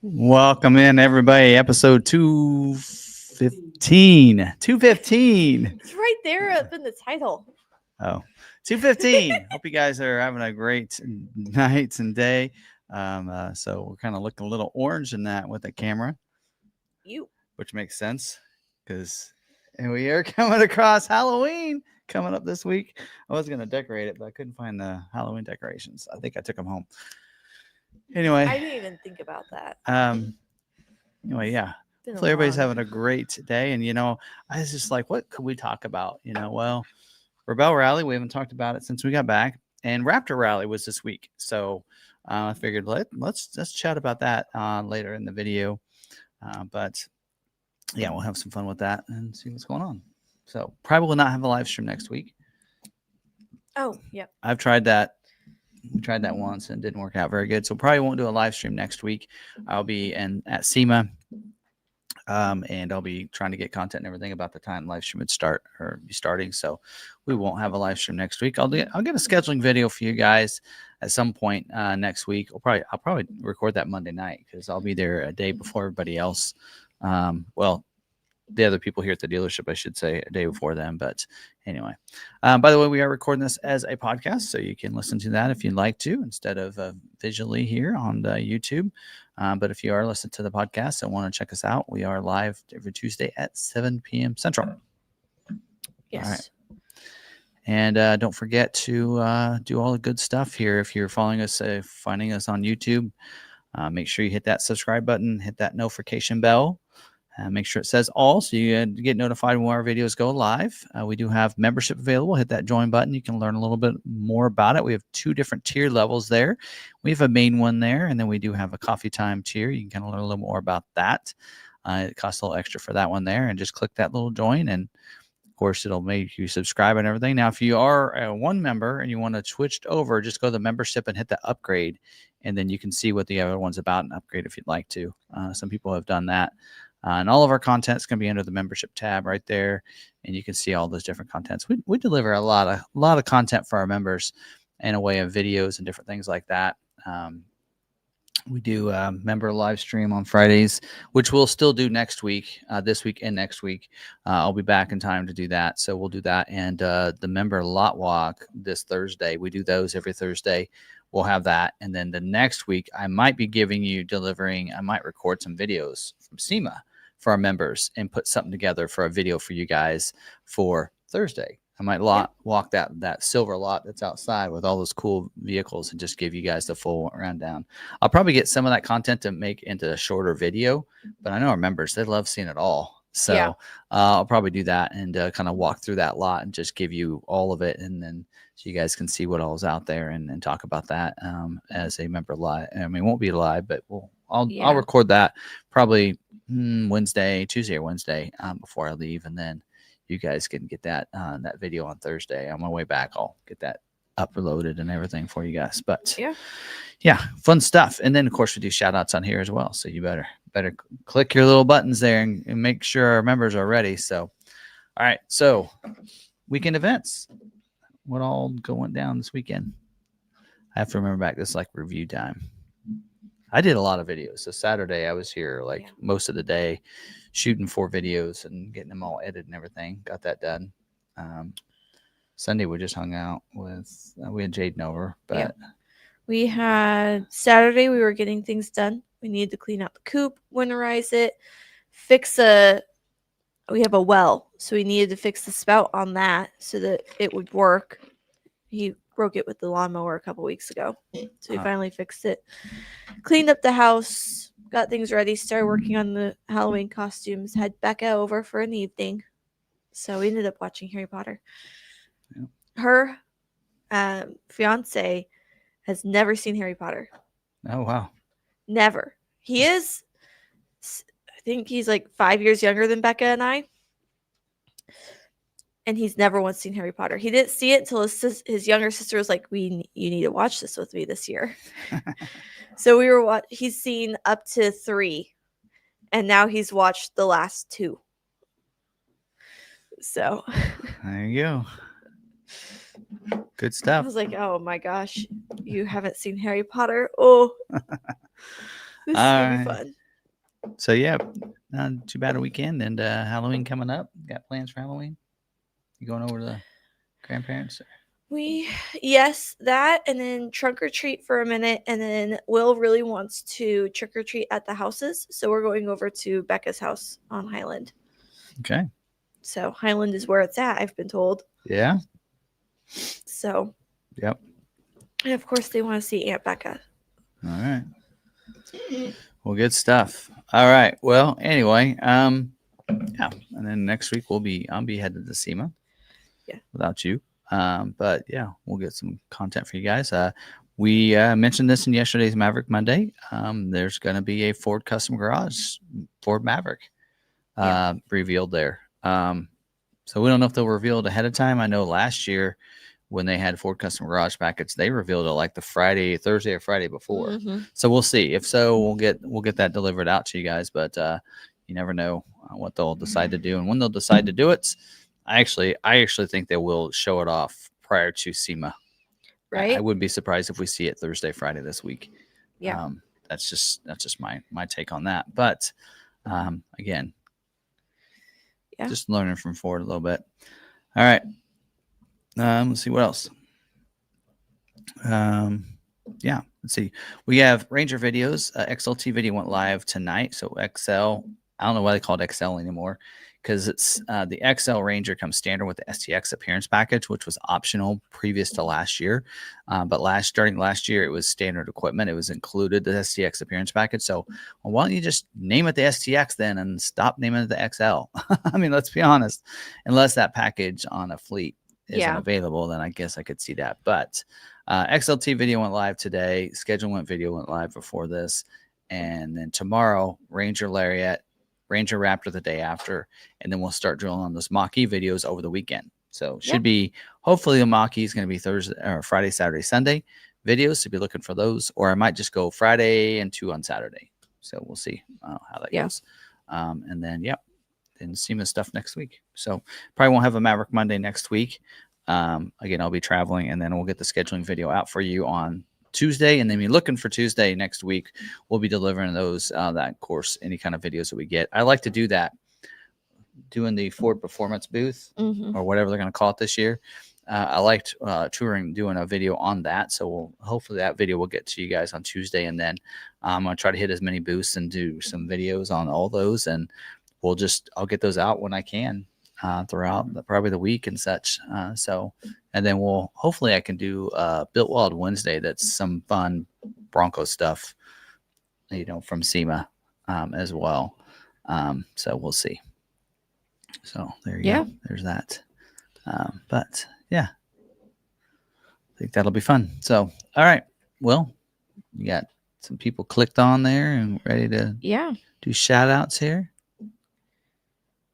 Welcome in, everybody. Episode 215. 215. It's right there up in the title. Oh, 215. Hope you guys are having a great night and day. So we're kind of looking a little orange in that with the camera. Which makes sense because we are coming across Halloween coming up this week. I was going to decorate it, but I couldn't find the Halloween decorations. I think I took them home. Anyway, I didn't even think about that. Anyway, yeah. Hopefully everybody's having a great day. And, I was just like, what could we talk about? Well, Rebelle Rally, we haven't talked about it since we got back. And Raptor Rally was this week. So I figured let's chat about that later in the video. But, yeah, we'll have some fun with that and see what's going on. So probably will not have a live stream next week. Oh, yeah. I've tried that. We tried that once and it didn't work out very good. So probably won't do a live stream next week. I'll be at SEMA, and I'll be trying to get content and everything about the time live stream would start or be starting. So we won't have a live stream next week. I'll get a scheduling video for you guys at some point next week. I'll probably record that Monday night because I'll be there a day before everybody else. The other people here at the dealership, I should say, a day before them. But anyway, by the way, we are recording this as a podcast, so you can listen to that if you'd like to instead of visually here on the YouTube. But if you are listening to the podcast and want to check us out, we are live every Tuesday at 7 p.m. Central. Yes. All right. And don't forget to do all the good stuff here. If you're following us, finding us on YouTube, make sure you hit that subscribe button, hit that notification bell. Make sure it says all so you get notified when our videos go live. We do have membership available. Hit that join button. You can learn a little bit more about it. We have 2 different tier levels there. We have a main one there, and then we do have a coffee time tier. You can kind of learn a little more about that. It costs a little extra for that one there, and just click that little join, and of course it'll make you subscribe and everything. Now, if you are a one member and you want to switch over, just go to the membership and hit the upgrade, and then you can see what the other one's about and upgrade if you'd like to. Some people have done that. And all of our content is going to be under the membership tab right there, and you can see all those different contents. We deliver a lot of content for our members in a way of videos and different things like that. We do member live stream on Fridays, which we'll still do next week, this week and next week. I'll be back in time to do that, so we'll do that. And the member lot walk this Thursday, we do those every Thursday. We'll have that, and then the next week I might be I might record some videos from SEMA for our members and put something together for a video for you guys for Thursday. I might walk that silver lot that's outside with all those cool vehicles and just give you guys the full rundown. I'll probably get some of that content to make into a shorter video, but I know our members, they love seeing it all. So I'll probably do that and kind of walk through that lot and just give you all of it, and then so you guys can see what all is out there and talk about that as a member live. I mean, it won't be live, but I'll record that probably Tuesday or Wednesday before I leave, and then you guys can get that video on Thursday. On my way back, I'll get that uploaded and everything for you guys. But yeah, fun stuff. And then of course we do shout outs on here as well. So you better click your little buttons there and make sure our members are ready. So, all right. So weekend events, what all going down this weekend? I have to remember back. This is like review time. I did a lot of videos. So Saturday I was here most of the day shooting 4 videos and getting them all edited and everything. Got that done. Sunday we just hung out with, we had Jaden over, but we had Saturday, we were getting things done. We needed to clean out the coop, winterize it, we have a well, so we needed to fix the spout on that so that it would work. He broke it with the lawnmower a couple weeks ago, so we finally fixed it. Cleaned up the house, got things ready, started working on the Halloween costumes, had Becca over for an evening, so we ended up watching Harry Potter. Her fiance has never seen Harry Potter. Oh, wow. Never. He is, I think he's like 5 years younger than Becca and I. And he's never once seen Harry Potter. He didn't see it until his younger sister was like, you need to watch this with me this year. So he's seen up to 3. And now he's watched the last 2. So. There you go. Good stuff. I was like, oh my gosh, you haven't seen Harry Potter? Oh, this is gonna be fun. So yeah, not too bad a weekend, and Halloween coming up. Got plans for Halloween? You going over to the grandparents? Yes, that, and then trunk or treat for a minute, and then Will really wants to trick or treat at the houses, so we're going over to Becca's house on Highland. Okay. So Highland is where it's at, I've been told. Yeah. So. Yep. And of course, they want to see Aunt Becca. All right. Well, good stuff. All right. Well, anyway, yeah. And then next week I'll be headed to SEMA. Yeah. Without you. But yeah, we'll get some content for you guys. We mentioned this in yesterday's Maverick Monday. There's going to be a Ford Custom Garage Ford Maverick revealed there. So we don't know if they'll reveal it ahead of time. I know last year when they had Ford Custom Garage packets, they revealed it like the Thursday or Friday before. Mm-hmm. So we'll see. If so, we'll get that delivered out to you guys. But you never know what they'll decide to do, and when they'll decide to do it. I actually think they will show it off prior to SEMA. Right. I wouldn't be surprised if we see it Thursday, Friday this week. Yeah. That's just my take on that. But again. Yeah. Just learning from Ford a little bit. All right. Let's see what else. Yeah. Let's see. We have Ranger videos. XLT video went live tonight. So XL, I don't know why they call it XL anymore. because it's the XL Ranger comes standard with the STX appearance package, which was optional previous to last year. But starting last year, it was standard equipment. It was included the STX appearance package. So why don't you just name it the STX then and stop naming it the XL? I mean, let's be honest. Unless that package on a fleet isn't available, then I guess I could see that. But XLT video went live today. Schedule video went live before this. And then tomorrow, Ranger Lariat, Ranger Raptor the day after, and then we'll start drilling on those mach-e videos over the weekend. So should be, hopefully the mach-e is going to be Thursday or Friday, Saturday, Sunday videos. So be looking for those, or I might just go Friday and 2 on Saturday. So we'll see how that goes. And then, then SEMA stuff next week. So probably won't have a Maverick Monday next week. Again, I'll be traveling, and then we'll get the scheduling video out for you on Tuesday, and then be looking for Tuesday next week. We'll be delivering those that course, any kind of videos that we get. I like to do that, doing the Ford Performance booth or whatever they're going to call it this year. I liked touring, doing a video on that. So hopefully that video will get to you guys on Tuesday, and then I'm going to try to hit as many booths and do some videos on all those, and I'll get those out when I can throughout probably the week and such. And then hopefully I can do Built Wild Wednesday. That's some fun Bronco stuff, from SEMA as well. So we'll see. So there you go. There's that. But yeah, I think that'll be fun. So, all right. Well, you got some people clicked on there and ready to do shout outs here.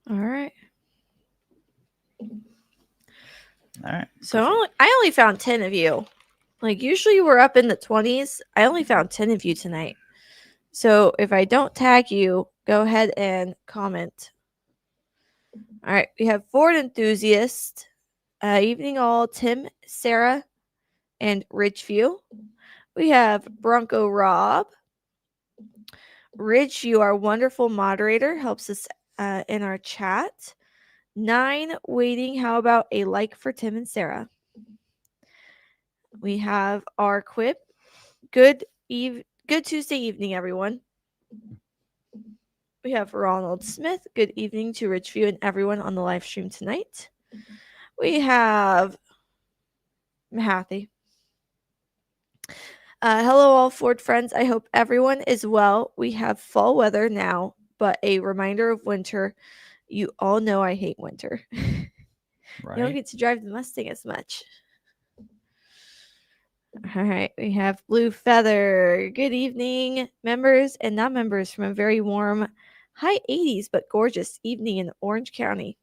All right. All right. So I only found 10 of you. Like usually we're up in the 20s. I only found 10 of you tonight. So if I don't tag you, go ahead and comment. All right. We have Ford Enthusiast. Evening all, Tim, Sarah, and Ridgeview. We have Bronco Rob. Ridgeview, our wonderful moderator, helps us in our chat. 9 waiting. How about a like for Tim and Sarah? We have our quip. Good Tuesday evening, everyone. We have Ronald Smith. Good evening to Ridgeview and everyone on the live stream tonight. We have McArthur. Hello, all Ford friends. I hope everyone is well. We have fall weather now, but a reminder of winter. You all know I hate winter. Right. You don't get to drive the Mustang as much. All right. We have Blue Feather. Good evening, members and non-members, from a very warm high 80s but gorgeous evening in Orange County.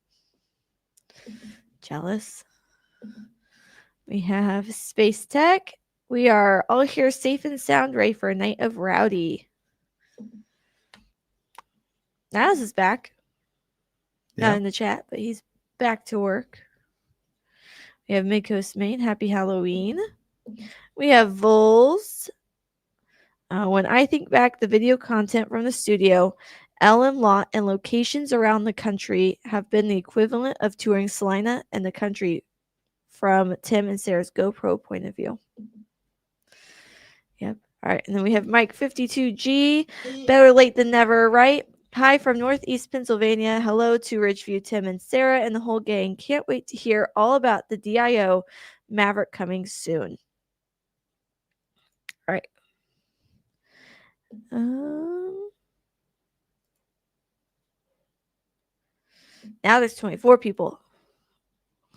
Jealous. We have Space Tech. We are all here safe and sound, ready for a night of rowdy. Naz is back. Not in the chat, but he's back to work. We have Midcoast Maine. Happy Halloween. We have Vols. When I think back, the video content from the studio, LM Lot, and locations around the country have been the equivalent of touring Salina and the country from Tim and Sarah's GoPro point of view. Yep. All right. And then we have Mike 52G. Better late than never, right? Hi from Northeast Pennsylvania. Hello to Ridgeview, Tim, and Sarah, and the whole gang. Can't wait to hear all about the DIO Maverick coming soon. All right. Now there's 24 people.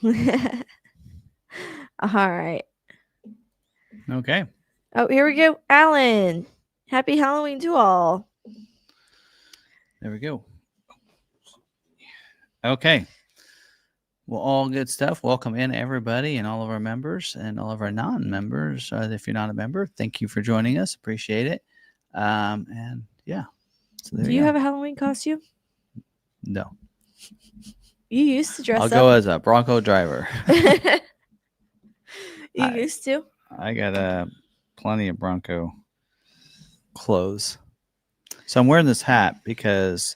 All right. Okay. Oh, here we go. Alan. Happy Halloween to all. There we go. Okay. Well, all good stuff. Welcome in, everybody, and all of our members and all of our non-members. If you're not a member, thank you for joining us. Appreciate it. And yeah. So Do you have a Halloween costume? No. You used to dress up. I'll go as a Bronco driver. You used to? I got plenty of Bronco clothes. So I'm wearing this hat because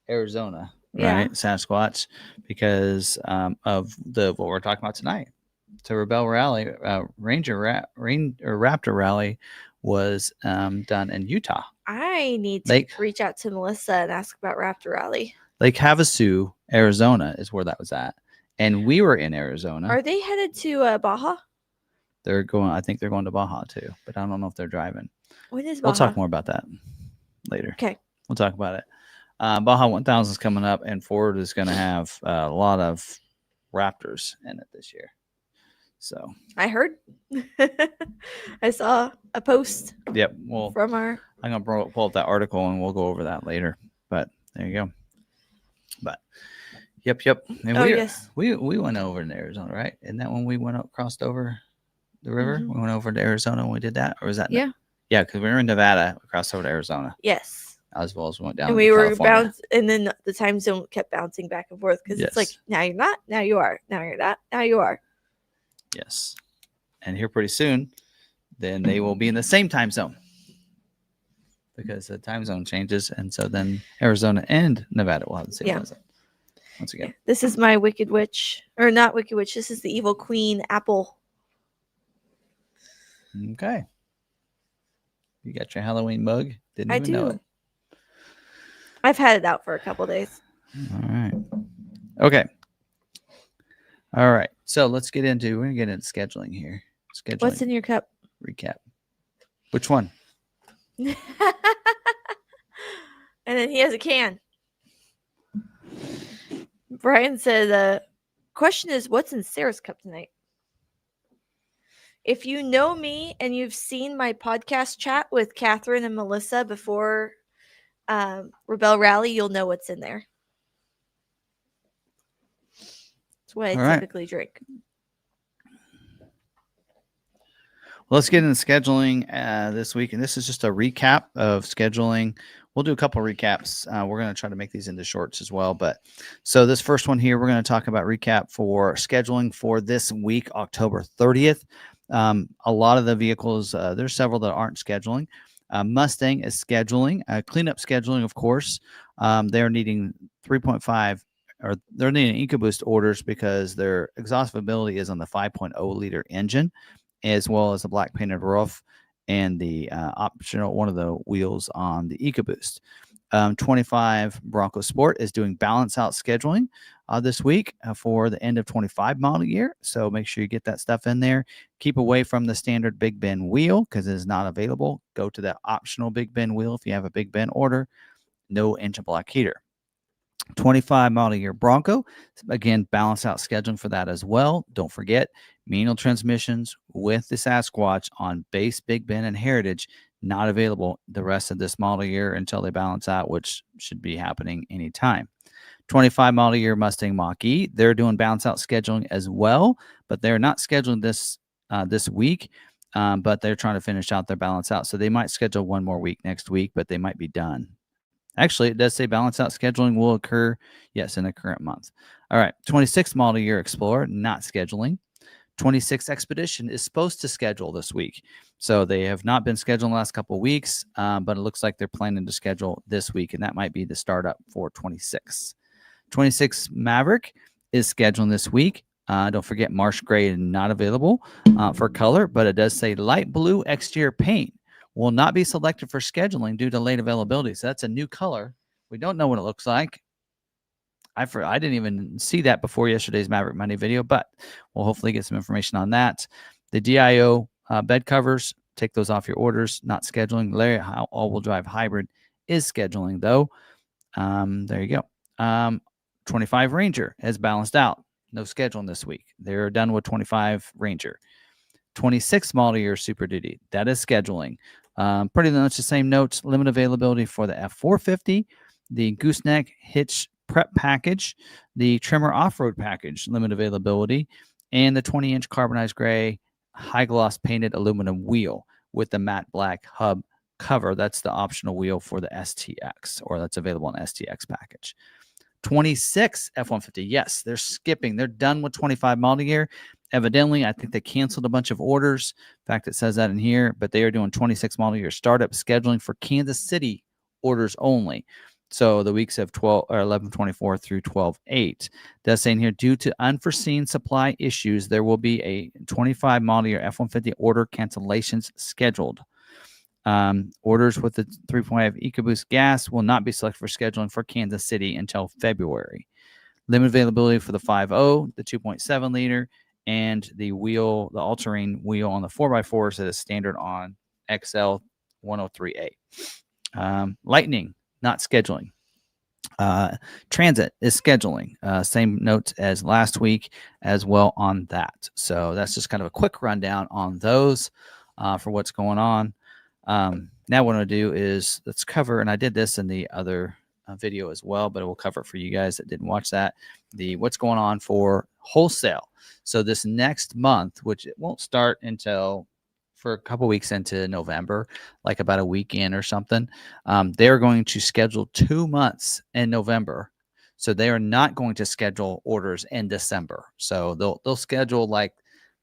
Arizona, right? Sasquatch, because of what we're talking about tonight. So Rebelle Rally, Raptor Rally was done in Utah. I need to reach out to Melissa and ask about Raptor Rally. Lake Havasu, Arizona is where that was at. And we were in Arizona. Are they headed to Baja? They're going, I think they're going to Baja too, but I don't know if they're driving. When is Baja? We'll talk more about that later. Okay. We'll talk about it. Baja 1000 is coming up, and Ford is going to have a lot of Raptors in it this year. So I heard. I saw a post. Yep. Well, from our. I'm gonna pull up that article, and we'll go over that later. But there you go. But yep. And yes. We went over to Arizona, right? Isn't that when we crossed over the river? We went over to Arizona when we did that, or was that? Yeah. Yeah, because we were in Nevada, we crossed over to Arizona. Yes. As well as we went down. And we were bounced, and then the time zone kept bouncing back and forth because it's like, now you're not, now you are, now you're not, now you are. Yes. And here pretty soon, then they will be in the same time zone because the time zone changes. And so then Arizona and Nevada will have the same time zone. Once again. Yeah. This is my Wicked Witch, or not Wicked Witch. This is the Evil Queen apple. Okay. You got your Halloween mug? Didn't even know it. I've had it out for a couple days. All right. Okay. All right. So we're going to get into scheduling here. What's in your cup? Recap. Which one? And then he has a can. Brian said, the question is, what's in Sarah's cup tonight? If you know me and you've seen my podcast chat with Catherine and Melissa before Rebelle Rally, you'll know what's in there. That's what I typically drink. Well, let's get into scheduling this week. And this is just a recap of scheduling. We'll do a couple of recaps. We're going to try to make these into shorts as well. But so this first one here, we're going to talk about recap for scheduling for this week, October 30th. A lot of the vehicles, there's several that aren't scheduling. Mustang is scheduling, cleanup scheduling, of course. They're needing 3.5, or they're needing EcoBoost orders because their exhaust ability is on the 5.0 liter engine, as well as the black painted roof and the optional one of the wheels on the EcoBoost. 25 Bronco Sport is doing balance out scheduling this week for the end of 25 model year. So make sure you get that stuff in there. Keep away from the standard Big Ben wheel because it is not available. Go to that optional Big Ben wheel if you have a Big Ben order. No engine block heater. 25 model year Bronco, again, balance out scheduling for that as well. Don't forget, manual transmissions with the Sasquatch on base Big Ben and Heritage, not available the rest of this model year until they balance out, which should be happening anytime. 25 model year Mustang Mach-E, they're doing balance out scheduling as well, but they're not scheduling this week, but they're trying to finish out their balance out. So they might schedule one more week next week, but they might be done. Actually, it does say balance out scheduling will occur, yes, in the current month. All right, 26 model year Explorer, not scheduling. 26 Expedition is supposed to schedule this week. So they have not been scheduled the last couple of weeks, but it looks like they're planning to schedule this week, and that might be the startup for 26. 26 Maverick is scheduling this week. Don't forget Marsh Gray is not available for color, but it does say light blue exterior paint will not be selected for scheduling due to late availability. So that's a new color. We don't know what it looks like. I didn't even see that before yesterday's Maverick Monday video, but we'll hopefully get some information on that. The DIO bed covers, take those off your orders, not scheduling. Larry all-wheel drive hybrid is scheduling, though. There you go. 25 Ranger has balanced out. No scheduling this week. They're done with 25 Ranger. 26 model year Super Duty, that is scheduling. Pretty much the same notes. Limited availability for the F450, the gooseneck hitch prep package, the trimmer off-road package, limited availability, and the 20-inch carbonized gray high gloss painted aluminum wheel with the matte black hub cover. That's the optional wheel for the STX, or that's available in STX package. 26 F-150, yes, they're skipping. They're done with 25 model year. Evidently, I think they canceled a bunch of orders. In fact, it says that in here, but they are doing 26 model year startup scheduling for Kansas City orders only. So the weeks of 11/24 through 12/8. Does say in here, due to unforeseen supply issues, there will be a 25 model year F-150 order cancellations scheduled. Orders with the 3.5 EcoBoost gas will not be selected for scheduling for Kansas City until February. Limited availability for the 5.0, the 2.7 liter, and the all-terrain wheel on the 4x4s that is standard on XL 103A. Lightning, not scheduling. Transit is scheduling. Same notes as last week as well on that. So that's just kind of a quick rundown on those for what's going on. Now what I'm going to do is let's cover, and I did this in the other video as well, but we'll cover it for you guys that didn't watch that, what's going on for wholesale. So this next month, which it won't start until for a couple weeks into November, like about a weekend or something, they're going to schedule 2 months in November. So they are not going to schedule orders in December. So they'll schedule like,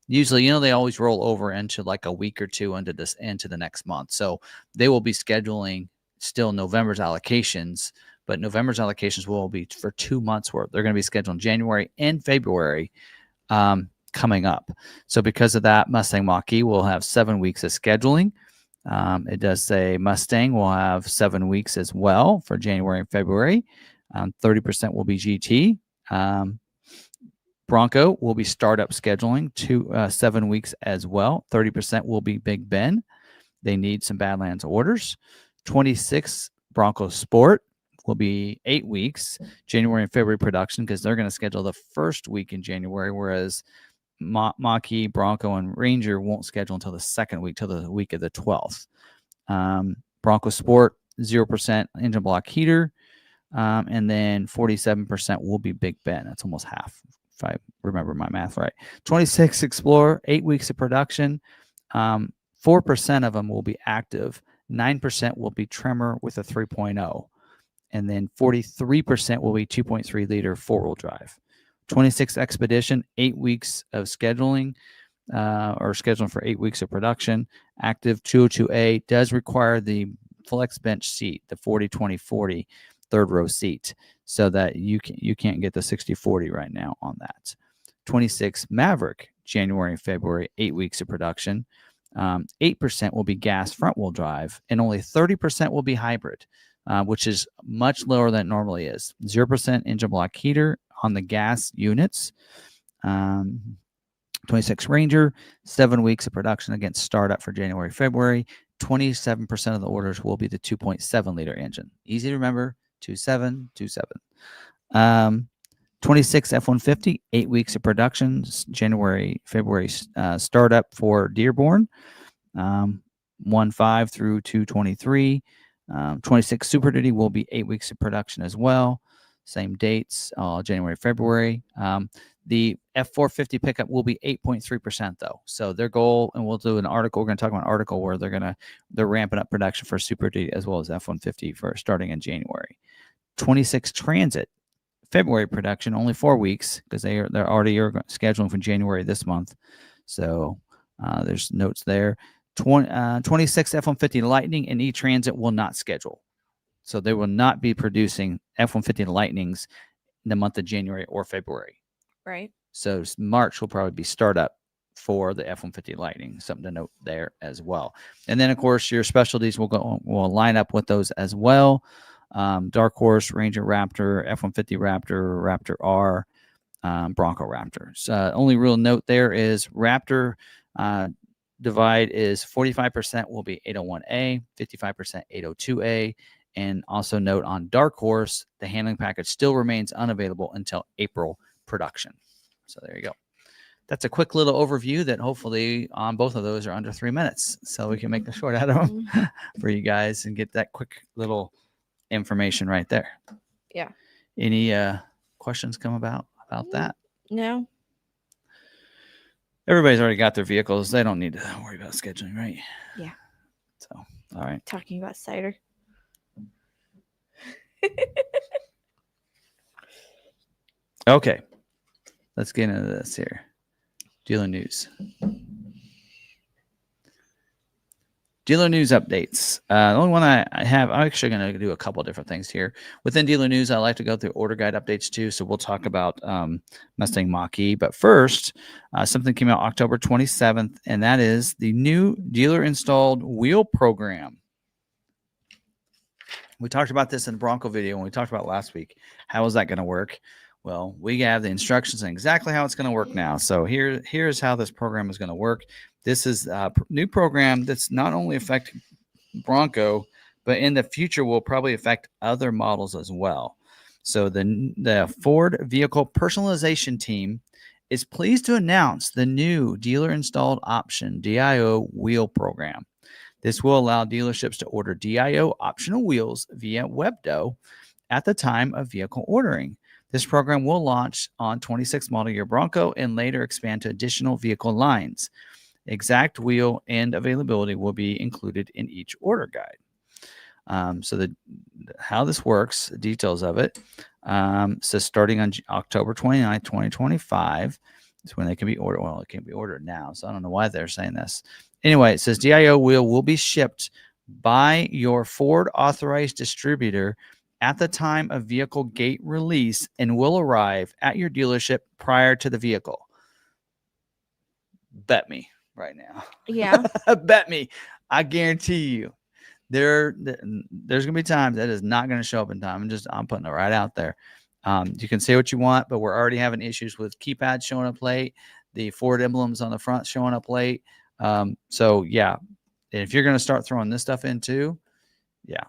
usually, they always roll over into like a week or two into the next month. So they will be scheduling still November's allocations, but November's allocations will be for 2 months worth. They're going to be scheduling January and February coming up. So because of that, Mustang Mach-E will have 7 weeks of scheduling. It does say Mustang will have 7 weeks as well for January and February. 30% will be GT. Bronco will be startup scheduling 7 weeks as well. 30% will be Big Ben. They need some Badlands orders. 26 Bronco Sport will be 8 weeks, January and February production, because they're going to schedule the first week in January, whereas Mach-E, Bronco, and Ranger won't schedule until the second week, till the week of the 12th. Bronco Sport, 0% engine block heater, and then 47% will be Big Ben. That's almost half, if I remember my math right. 26 Explorer, 8 weeks of production. 4% of them will be active. 9% will be Tremor with a 3.0. And then 43% will be 2.3 liter four-wheel drive. 26 Expedition, 8 weeks of scheduling, or scheduling for 8 weeks of production. Active 202A does require the flex bench seat, the 40-20-40 third row seat, so that you can't get the 60-40 right now on that. 26 Maverick, January and February, 8 weeks of production. 8% will be gas front wheel drive, and only 30% will be hybrid, which is much lower than it normally is. 0% engine block heater on the gas units. 26 Ranger, 7 weeks of production against startup for January, February. 27% of the orders will be the 2.7 liter engine. Easy to remember, 2727. 26 F-150, 8 weeks of production, January, February startup for Dearborn. 1.5 through 2.23. 26 Super Duty will be 8 weeks of production as well. Same dates, January, February. The F450 pickup will be 8.3% though. So their goal, and we'll do an article. We're going to talk about an article where they're ramping up production for Super Duty as well as F150 for starting in January. 26 Transit, February production, only 4 weeks because they're already scheduling for January this month. So there's notes there. 26 F-150 Lightning and E-Transit will not schedule. So they will not be producing F-150 Lightnings in the month of January or February. Right. So March will probably be startup for the F-150 Lightning. Something to note there as well. And then, of course, your specialties will line up with those as well. Dark Horse, Ranger Raptor, F-150 Raptor, Raptor R, Bronco Raptor. So only real note there is Raptor divide is 45% will be 801A, 55% 802A. And also note on Dark Horse, the handling package still remains unavailable until April production. So there you go. That's a quick little overview that hopefully on both of those are under 3 minutes. So we can make a short out of them for you guys and get that quick little information right there. Yeah. Any questions come about that? No. Everybody's already got their vehicles. They don't need to worry about scheduling, right? Yeah. So, all right. Talking about cider. Okay. Let's get into this here. Dealer news. Dealer news updates. The only one I have, I'm actually going to do a couple different things here. Within dealer news, I like to go through order guide updates too. So we'll talk about Mustang Mach-E. But first, something came out October 27th, and that is the new dealer installed wheel program. We talked about this in the Bronco video when we talked about last week. How is that going to work? Well, we have the instructions and exactly how it's going to work now. So here's how this program is going to work. This is a new program that's not only affecting Bronco, but in the future will probably affect other models as well. So the Ford Vehicle Personalization Team is pleased to announce the new Dealer Installed Option DIO wheel program. This will allow dealerships to order DIO optional wheels via Webdo at the time of vehicle ordering. This program will launch on 26 model year Bronco and later expand to additional vehicle lines. Exact wheel and availability will be included in each order guide. So how this works, the details of it. So starting on October 29th, 2025 is when they can be ordered. Well, it can't be ordered now, so I don't know why they're saying this. Anyway, it says DIO wheel will be shipped by your Ford authorized distributor at the time of vehicle gate release and will arrive at your dealership prior to the vehicle. Bet me right now. Yeah. Bet me. I guarantee you there's gonna be times that is not gonna show up in time. I'm putting it right out there. You can say what you want, but we're already having issues with keypads showing up late, the Ford emblems on the front showing up late. So yeah, and if you're gonna start throwing this stuff in too, yeah,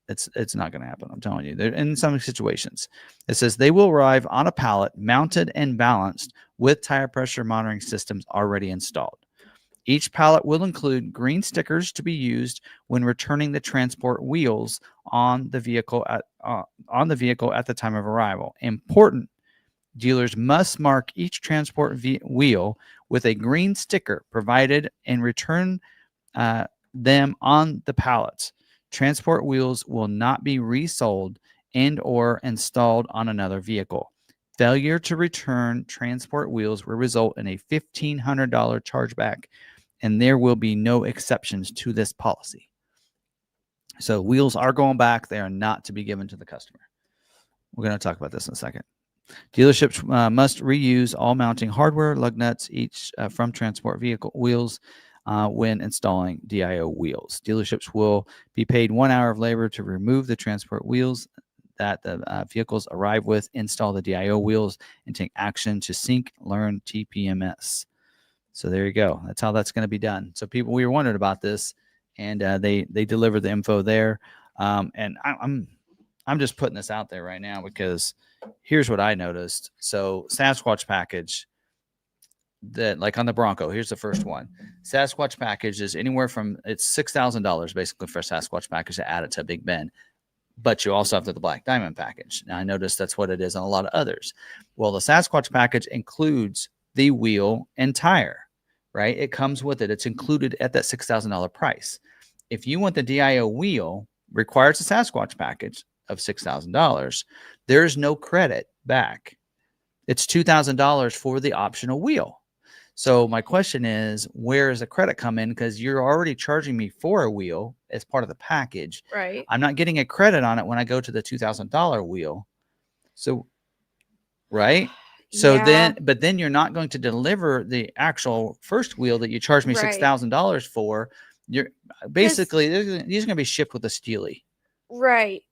it's not gonna happen. I'm telling you. In some situations, it says they will arrive on a pallet mounted and balanced with tire pressure monitoring systems already installed. Each pallet will include green stickers to be used when returning the transport wheels on the vehicle at the time of arrival. Important: dealers must mark each transport wheel with a green sticker provided and return them on the pallets. Transport wheels will not be resold and or installed on another vehicle. Failure to return transport wheels will result in a $1,500 chargeback, and there will be no exceptions to this policy. So wheels are going back. They are not to be given to the customer. We're going to talk about this in a second. Dealerships must reuse all mounting hardware, lug nuts, each from transport vehicle wheels when installing DIO wheels. Dealerships will be paid 1 hour of labor to remove the transport wheels that the vehicles arrive with, install the DIO wheels, and take action to sync learn TPMS. So there you go. That's how that's going to be done. So we were wondering about this, and they delivered the info there. And I'm just putting this out there right now because here's what I noticed. So Sasquatch package that, like on the Bronco, here's the first one. Sasquatch package is anywhere from, it's $6,000 basically for a Sasquatch package to add it to Big Ben. But you also have the Black Diamond package. Now I noticed that's what it is on a lot of others. Well, the Sasquatch package includes the wheel and tire, right? It comes with it. It's included at that $6,000 price. If you want the DIO wheel, requires a Sasquatch package of $6,000, there's no credit back. It's $2,000 for the optional wheel. So my question is, where does the credit come in? Because you're already charging me for a wheel as part of the package. Right. I'm not getting a credit on it when I go to the $2,000 wheel. So, right? So Yeah. then you're not going to deliver the actual first wheel that you charged me $6,000 for. You're basically, these are going to be shipped with a Steely. Right.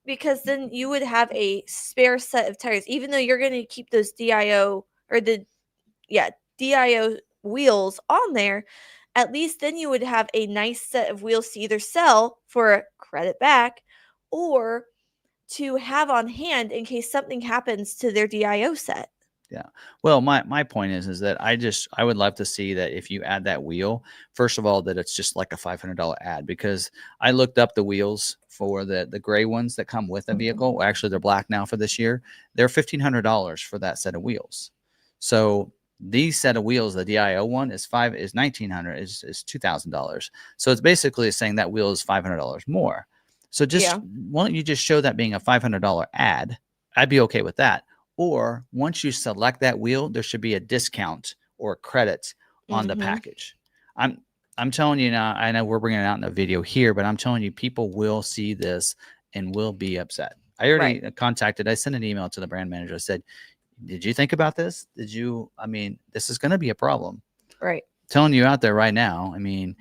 Because then you would have a spare set of tires, even though you're going to keep those DIO or DIO wheels on there. At least then you would have a nice set of wheels to either sell for credit back or to have on hand in case something happens to their DIO set. Yeah. Well, my point is that I would love to see that if you add that wheel, first of all, that it's just like a $500 ad, because I looked up the wheels for the gray ones that come with the vehicle. Actually, they're black now for this year. They're $1,500 for that set of wheels. So these set of wheels, the DIO one is $1,900, is $2,000. So it's basically saying that wheel is $500 more. So why don't you just show that being a $500 ad? I'd be okay with that. Or once you select that wheel, there should be a discount or a credit on the package. I'm telling you now, I know we're bringing it out in a video here, but I'm telling you, people will see this and will be upset. I already I sent an email to the brand manager. I said, did you think about this? This is going to be a problem. Right. Telling you out there right now. I mean,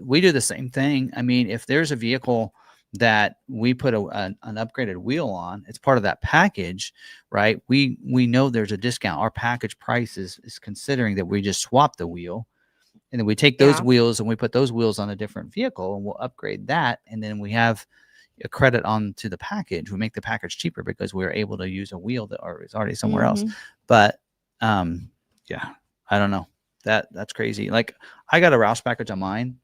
we do the same thing. I mean, if there's a vehicle that we put an upgraded wheel on, it's part of that package, right? We know there's a discount. Our package price is considering that we just swap the wheel. And then we take those wheels and we put those wheels on a different vehicle and we'll upgrade that. And then we have a credit onto the package. We make the package cheaper because we're able to use a wheel that is already somewhere else. But yeah, I don't know. That's crazy. Like I got a Roush package on mine.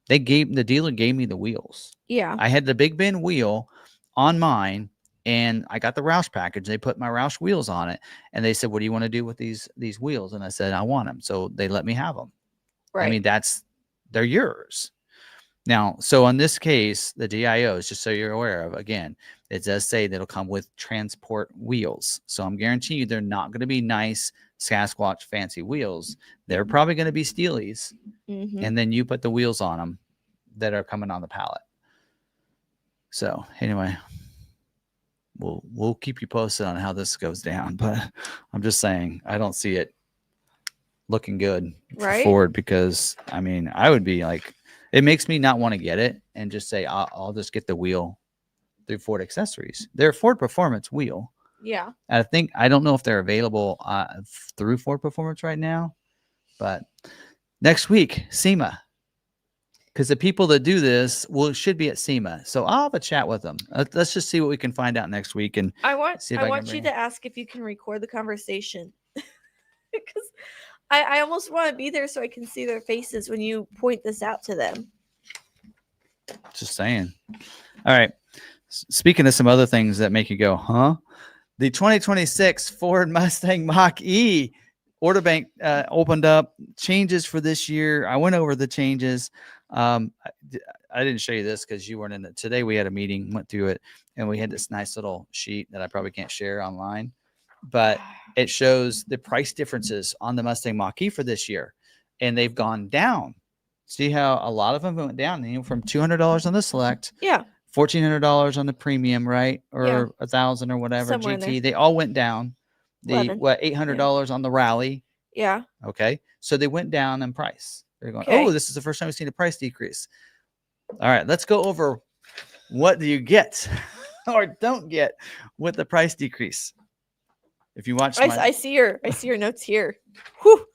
The dealer gave me the wheels. Yeah. I had the Big Ben wheel on mine and I got the Roush package. They put my Roush wheels on it and they said, what do you want to do with these wheels? And I said, I want them. So they let me have them. Right. I mean, they're yours. Now, so in this case, the DIOs, just so you're aware of, again, it does say that it'll come with transport wheels. So I'm guaranteeing you they're not going to be nice Sasquatch fancy wheels. They're probably going to be Steelies. And then you put the wheels on them that are coming on the pallet. So anyway, we'll keep you posted on how this goes down. But I'm just saying, I don't see it looking good for Ford because I mean I would be like, it makes me not want to get it and just say I'll just get the wheel through Ford Accessories. They're Ford Performance wheel. Yeah. And I don't know if they're available through Ford Performance right now, but next week SEMA, because the people that do this should be at SEMA. So I'll have a chat with them. Let's just see what we can find out next week. And I want you to ask if you can record the conversation because I almost want to be there so I can see their faces when you point this out to them. Just saying. All right. Speaking of some other things that make you go, huh? The 2026 Ford Mustang Mach-E order bank opened up. Changes for this year. I went over the changes. I didn't show you this because you weren't in it. Today we had a meeting, went through it, and we had this nice little sheet that I probably can't share online. But it shows the price differences on the Mustang Mach-E for this year, and they've gone down. See how a lot of them went down from $200 on the Select, $1,400 on the Premium, right, or $1,000 or whatever. Somewhere GT, they all went down. $800 on the Rally. Yeah. Okay, so they went down in price. They're going, oh, this is the first time we've seen a price decrease. All right, let's go over what do you get or don't get with the price decrease. If you watch, I see your notes here. Whew.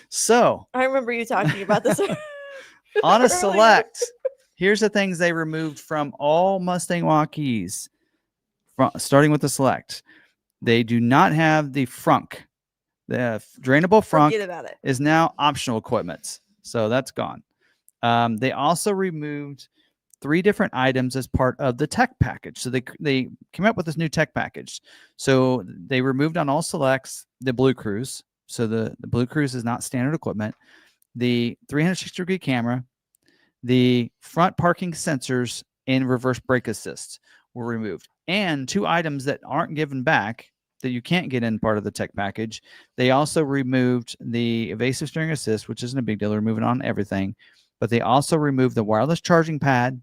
So I remember you talking about this on a Select. Here's the things they removed from all Mustang Mach-E's, starting with the Select. They do not have the frunk. The drainable frunk is now optional equipment, so that's gone. They also removed 3 different items as part of the tech package. So they came up with this new tech package. So they removed on all Selects the Blue Cruise. So the Blue Cruise is not standard equipment. The 360-degree camera, the front parking sensors, and reverse brake assist were removed. And 2 items that aren't given back that you can't get in part of the tech package. They also removed the evasive steering assist, which isn't a big deal. They're removing on everything. But they also removed the wireless charging pad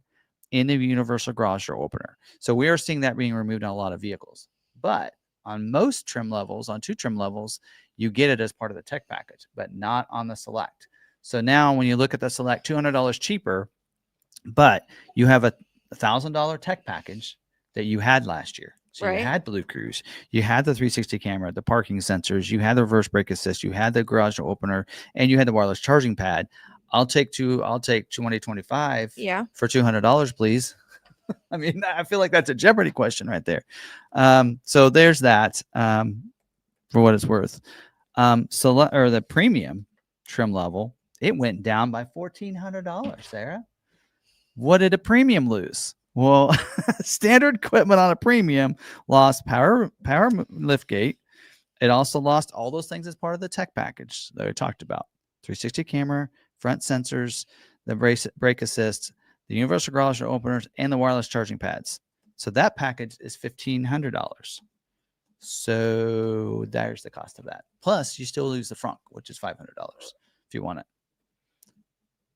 in the universal garage door opener. So we are seeing that being removed on a lot of vehicles. But on most trim levels, on 2 trim levels, you get it as part of the tech package, but not on the Select. So now when you look at the Select, $200 cheaper, but you have a $1,000 tech package that you had last year. So you had Blue Cruise, you had the 360 camera, the parking sensors, you had the reverse brake assist, you had the garage door opener, and you had the wireless charging pad. I'll take 2025 for $200, please. I mean, I feel like that's a Jeopardy question right there. So there's that for what it's worth. The premium trim level, it went down by $1,400, Sarah. What did a premium lose? Well, standard equipment on a premium lost power liftgate. It also lost all those things as part of the tech package that we talked about. 360 camera, front sensors, the brake assist, the universal garage door openers, and the wireless charging pads. So that package is $1,500. So there's the cost of that. Plus, you still lose the frunk, which is $500 if you want it.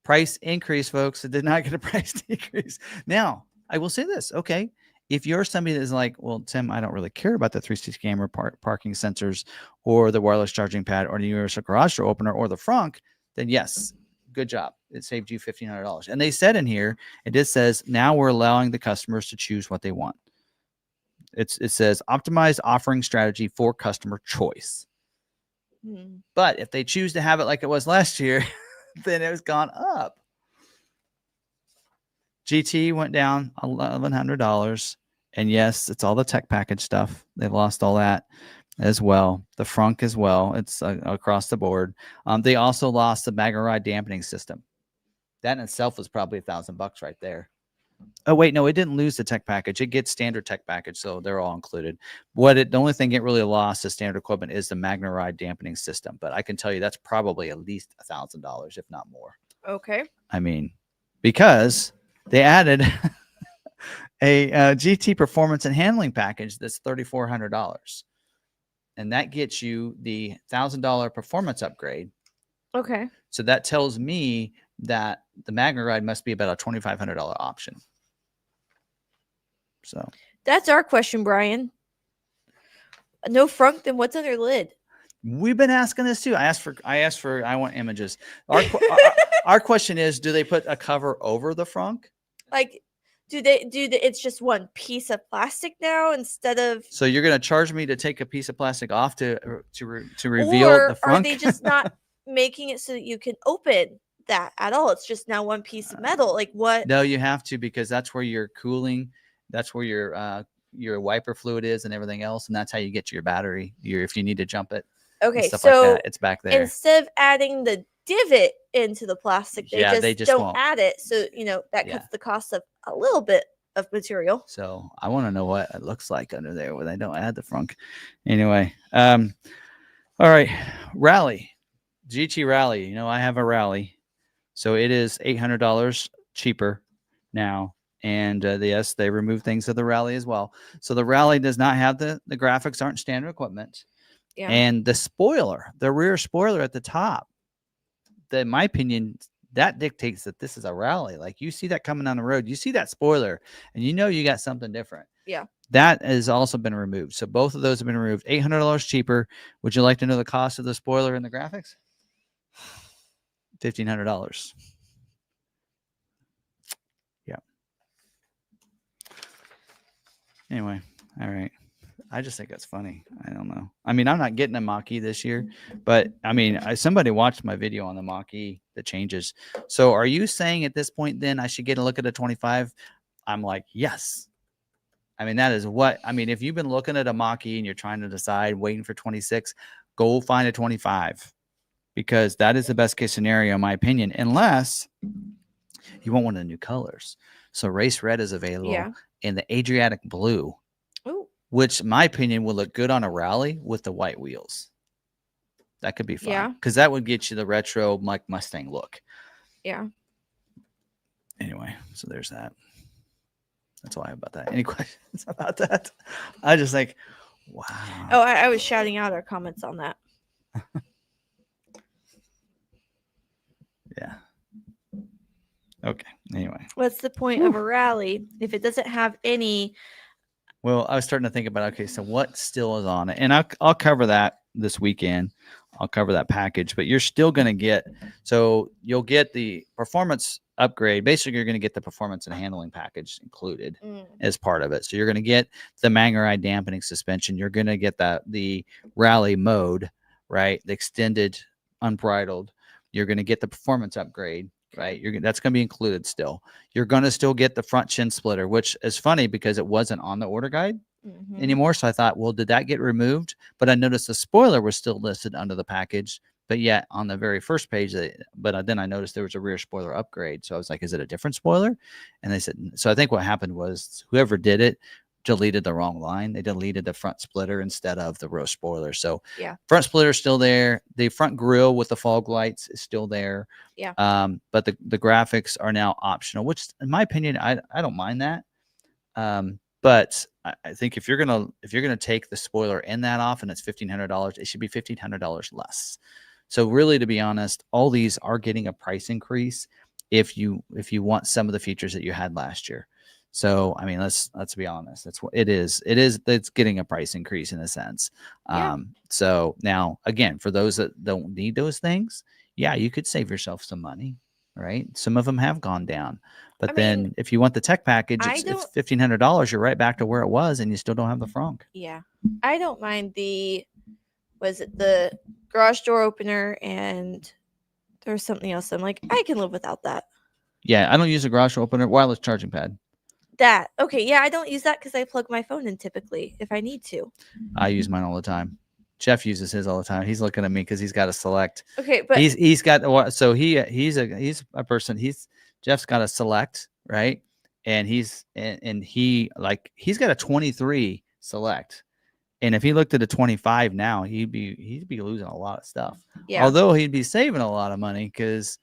Price increase, folks. It did not get a price decrease. Now, I will say this. Okay. If you're somebody that's like, well, Tim, I don't really care about the 360 camera parking sensors or the wireless charging pad or the universal garage door opener or the frunk, then yes, good job. It saved you $1,500. And they said in here, it says, now we're allowing the customers to choose what they want. It says optimized offering strategy for customer choice. But if they choose to have it like it was last year, then it was gone up. GT went down $1,100. And yes, it's all the tech package stuff. They've lost all that as well. The frunk as well. It's across the board. They also lost the McArthur dampening system. That in itself was probably $1,000 right there. Oh, wait, no, it didn't lose the tech package. It gets standard tech package, so they're all included. The only thing it really lost as standard equipment is the McArthur dampening system. But I can tell you that's probably at least $1,000, if not more. Okay. I mean, because they added a GT performance and handling package that's $3,400. And that gets you the $1,000 performance upgrade. Okay. So that tells me that the McArthur must be about a $2,500 option. So that's our question, Brian. No frunk, then what's under lid? We've been asking this too. I want images. Our question is, do they put a cover over the frunk? Like, it's just one piece of plastic now instead of. So you're going to charge me to take a piece of plastic off to reveal the frunk? Or are they just not making it so that you can open that at all? It's just now one piece of metal. Like what? No, you have to, because that's where your cooling, that's where your wiper fluid is and everything else, and that's how you get to your battery. If you need to jump it. Okay, stuff so like that, it's back there. Instead of adding the divot into the plastic, they just don't won't add it. So that cuts the cost of a little bit of material. So I want to know what it looks like under there when they don't add the frunk. Anyway, all right, Rally, GT Rally. I have a Rally, so it is $800 cheaper now. And yes, they removed things of the Rally as well. So the Rally does not have the graphics, aren't standard equipment. Yeah. And the spoiler, the rear spoiler at the top, in my opinion, that dictates that this is a Rally. Like you see that coming down the road, you see that spoiler, and you got something different. Yeah. That has also been removed. So both of those have been removed. $800 cheaper. Would you like to know the cost of the spoiler and the graphics? $1,500. Yeah. Anyway, all right. I just think that's funny. I don't know. I mean, I'm not getting a mach-e this year, but I mean, somebody watched my video on the mach-e that changes. So are you saying at this point then I should get a look at a 25? I'm like, yes. I mean, that is if you've been looking at a mach-e and you're trying to decide, waiting for 26, go find a 25, because that is the best case scenario, in my opinion, unless you want one of the new colors. So race red is available in the Adriatic blue. Which, in my opinion, will look good on a Rally with the white wheels. That could be fun. Because that would get you the retro Mustang look. Yeah. Anyway, so there's that. That's all I have about that. Any questions about that? I just think, wow. Oh, I was shouting out our comments on that. Yeah. Okay. Anyway. What's the point of a Rally if it doesn't have any... Well, I was starting to think about, okay, so what still is on it? And I'll cover that this weekend. I'll cover that package, but you're still going to get, so you'll get the performance upgrade. Basically, you're going to get the performance and handling package included as part of it. So you're going to get the McArthur dampening suspension. You're going to get the Rally mode, right? The extended unbridled. You're going to get the performance upgrade. Right, that's going to be included still. You're going to still get the front chin splitter, which is funny because it wasn't on the order guide anymore. So I thought, well, did that get removed? But I noticed the spoiler was still listed under the package, but yet on the very first page. But then I noticed there was a rear spoiler upgrade. So I was like, is it a different spoiler? And they said, so I think what happened was whoever did it deleted the wrong line. They deleted the front splitter instead of the row spoiler. So front splitter is still there. The front grille with the fog lights is still there. Yeah. But the graphics are now optional, which in my opinion, I don't mind that. But I think if you're gonna take the spoiler and that off and it's $1,500, it should be $1,500 less. So really, to be honest, all these are getting a price increase. if you want some of the features that you had last year. So I mean, let's be honest. That's what it is. It's getting a price increase in a sense. Yeah. So now again, for those that don't need those things, yeah, you could save yourself some money, right? Some of them have gone down, but I then mean, if you want the tech package, I it's don't- $1,500. You're right back to where it was, and you still don't have the frunk. Yeah, I don't mind the garage door opener, and there's something else. I'm like, I can live without that. Yeah, I don't use a garage door opener, wireless charging pad. That okay? Yeah, I don't use that because I plug my phone in typically if I need to. I use mine all the time. Jeff uses his all the time. He's looking at me because he's got to select. Okay, but he's got so he's a person. Jeff's got to select, right, and he's got a 23 select, and if he looked at a 25 now, he'd be losing a lot of stuff. Yeah. Although he'd be saving a lot of money because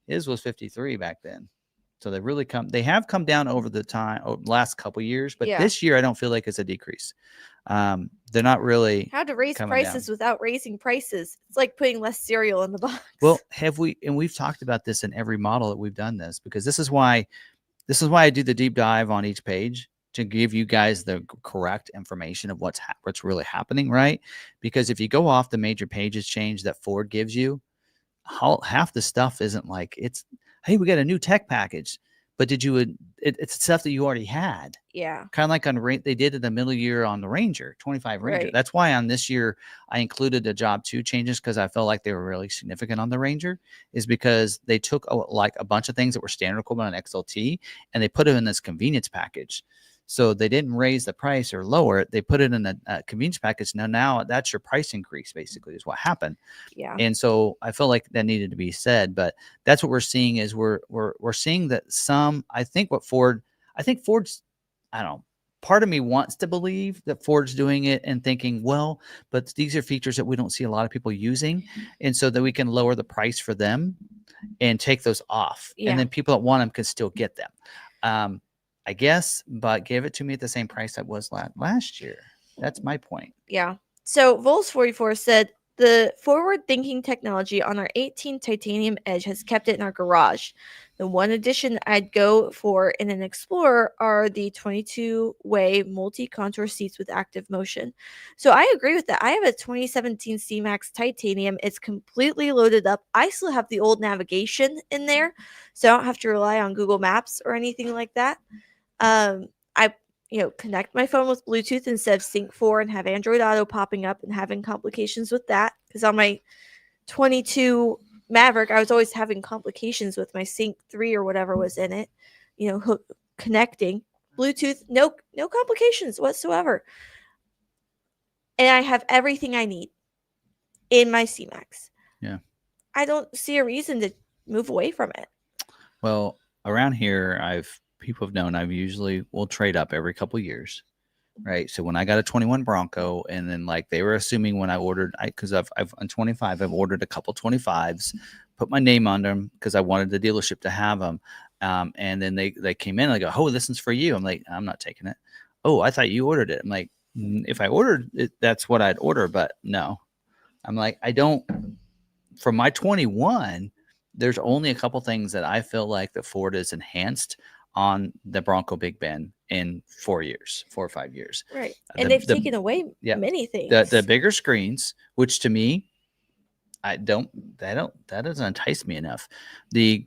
his was 53 back then. So they have come down over the last couple years, but this year I don't feel like it's a decrease. They're not really how to raise prices without raising prices. It's like putting less cereal in the box. Well, we've talked about this in every model that we've done this, because this is why I do the deep dive on each page, to give you guys the correct information of what's really happening, right? Because if you go off the major pages change that Ford gives you, half the stuff isn't like it's, hey, we got a new tech package, but it's stuff that you already had. Yeah. Kind of like they did in the middle year on the Ranger, 25 Ranger. Right. That's why on this year I included the job 2 changes, because I felt like they were really significant on the Ranger, is because they took a bunch of things that were standard equipment on XLT and they put it in this convenience package. So they didn't raise the price or lower it. They put it in a convenience package. Now that's your price increase, basically, is what happened. Yeah. And so I feel like that needed to be said, but that's what we're seeing is we're seeing that I think Ford's, I don't know, part of me wants to believe that Ford's doing it and thinking, well, but these are features that we don't see a lot of people using. And so that we can lower the price for them and take those off. Yeah. And then people that want them can still get them. I guess, but give it to me at the same price that was last year. That's my point. Yeah. So Vols44 said the forward-thinking technology on our 18 titanium edge has kept it in our garage. The one addition I'd go for in an Explorer are the 22-way multi-contour seats with active motion. So I agree with that. I have a 2017 C-Max titanium. It's completely loaded up. I still have the old navigation in there, so I don't have to rely on Google Maps or anything like that. I connect my phone with Bluetooth instead of Sync 4 and have Android Auto popping up and having complications with that. Because on my 22 Maverick, I was always having complications with my Sync 3 or whatever was in it. Connecting Bluetooth, no complications whatsoever. And I have everything I need in my C-Max. Yeah. I don't see a reason to move away from it. Well, around here, people have known will trade up every couple of years, right? So when I got a 21 Bronco, and then they were assuming when I ordered, because I've on 25, I've ordered a couple 25s, put my name on them because I wanted the dealership to have them. And then they came in and they go, oh, this one's for you. I'm like, I'm not taking it. Oh, I thought you ordered it. I'm like, if I ordered it, that's what I'd order, but no. I'm like, I don't, from my 21, there's only a couple things that I feel like that Ford has enhanced on the Bronco Big Ben in 4 or 5 years. Right. And they've taken away many things. The bigger screens, which to me, that doesn't entice me enough. The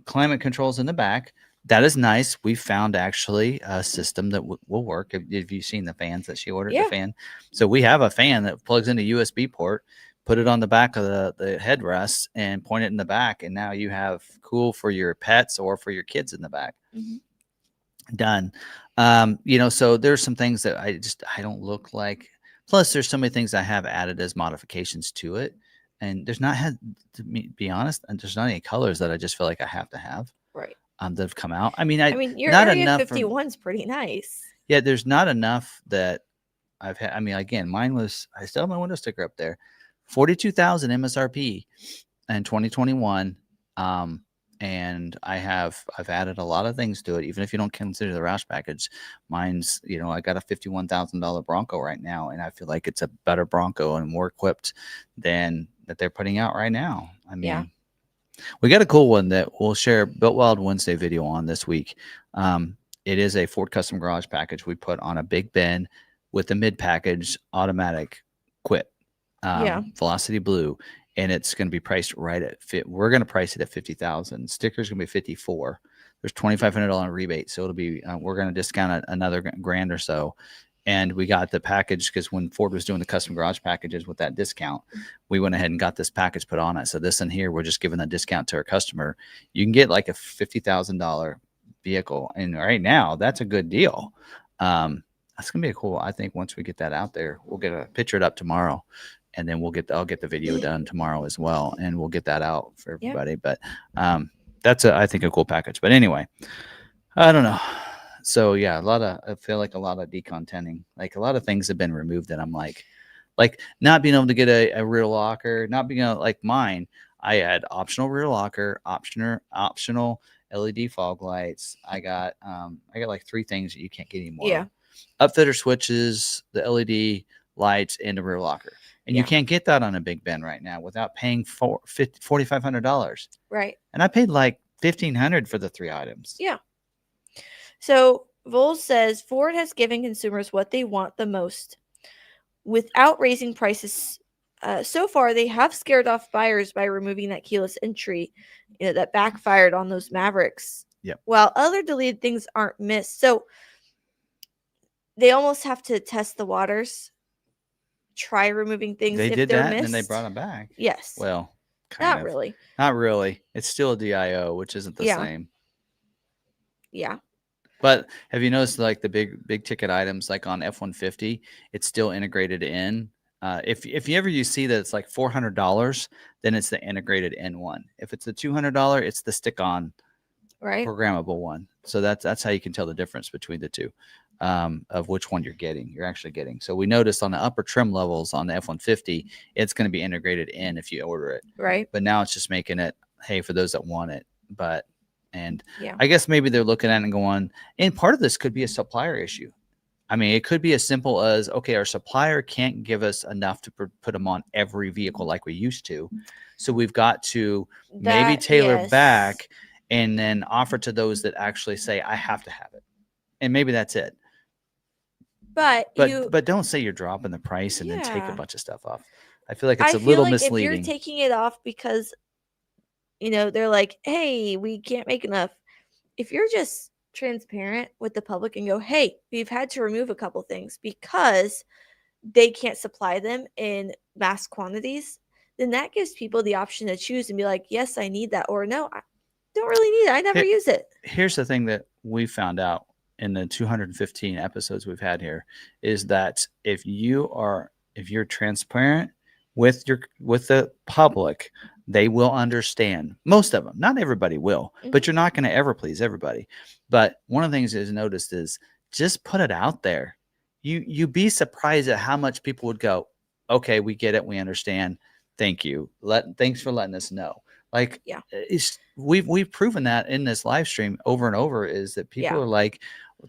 climate controls in the back, that is nice. We found actually a system that will work. Have you seen the fans that she ordered? Yeah. The fan. So we have a fan that plugs into USB port, put it on the back of the headrest and point it in the back. And now you have cool for your pets or for your kids in the back. Mm-hmm. Done. So there's some things that I don't look like. Plus there's so many things I have added as modifications to it. And there's not to be honest, and there's not any colors that I just feel like I have to have. Right. That have come out. I mean, your not Area enough 51's pretty nice. Yeah, there's not enough that I've had. I mean, again, mine was, I still have my window sticker up there, 42,000 MSRP in 2021. And I've added a lot of things to it, even if you don't consider the Roush package. Mine's, I got a $51,000 Bronco right now, and I feel like it's a better Bronco and more equipped than that they're putting out right now. I mean, We got a cool one that we'll share Built Wild Wednesday video on this week. It is a Ford Custom Garage package we put on a big bin with the mid package automatic quit, Velocity Blue, and it's going to be priced right at we're going to price it at 50,000. Stickers going to be 54. There's $2,500 rebate, so it'll be we're going to discount it another grand or so. And we got the package because when Ford was doing the custom garage packages with that discount, we went ahead and got this package put on it. So this in here, we're just giving a discount to our customer. You can get like a $50,000 vehicle, and right now that's a good deal. That's gonna be cool. I think once we get that out there, we'll get a picture it up tomorrow, and then I'll get the video done tomorrow as well, and we'll get that out for everybody. But that's I think a cool package. But anyway, I don't know. So yeah, I feel like a lot of decontenting, like a lot of things have been removed that I'm like not being able to get a rear locker, not being able, like mine, I had optional rear locker, optional LED fog lights. I got like 3 things that you can't get anymore. Yeah. Upfitter switches, the LED lights, and the rear locker. And you can't get that on a big bin right now without paying $4,500. Right. And I paid like $1,500 for the 3 items. Yeah. So Voles says Ford has given consumers what they want the most without raising prices. So far, they have scared off buyers by removing that keyless entry, that backfired on those Mavericks. Yep. While other deleted things aren't missed. So they almost have to test the waters, try removing things. They if did they're that, missed. and then they brought them back. Yes. Well, not really. Not really. It's still a DIO, which isn't the same. Yeah. But have you noticed like the big ticket items like on F-150, it's still integrated in. If you see that it's like $400, then it's the integrated in one. If it's a $200, it's the stick-on programmable one. So that's how you can tell the difference between the two, of which one you're actually getting. So we noticed on the upper trim levels on the F-150, it's going to be integrated in if you order it. Right. But now it's just making it, hey, for those that want it. And I guess maybe they're looking at it and going, and part of this could be a supplier issue. I mean, it could be as simple as, okay, our supplier can't give us enough to put them on every vehicle like we used to. So we've got to maybe tailor back and then offer to those that actually say, I have to have it. And maybe that's it. But don't say you're dropping the price and then take a bunch of stuff off. I feel like it's a little misleading. If you're taking it off because they're like, hey, we can't make enough. If you're just transparent with the public and go, hey, we've had to remove a couple things because they can't supply them in mass quantities, then that gives people the option to choose and be like, yes, I need that. Or no, I don't really need it. I never use it. Here's the thing that we found out in the 215 episodes we've had here is that if you're transparent with the public, they will understand. Most of them, not everybody will, but you're not going to ever please everybody. But one of the things is noticed is just put it out there. You be surprised at how much people would go, okay, we get it, we understand. Thank you. Thanks for letting us know. Like, we've proven that in this live stream over and over is that people are like,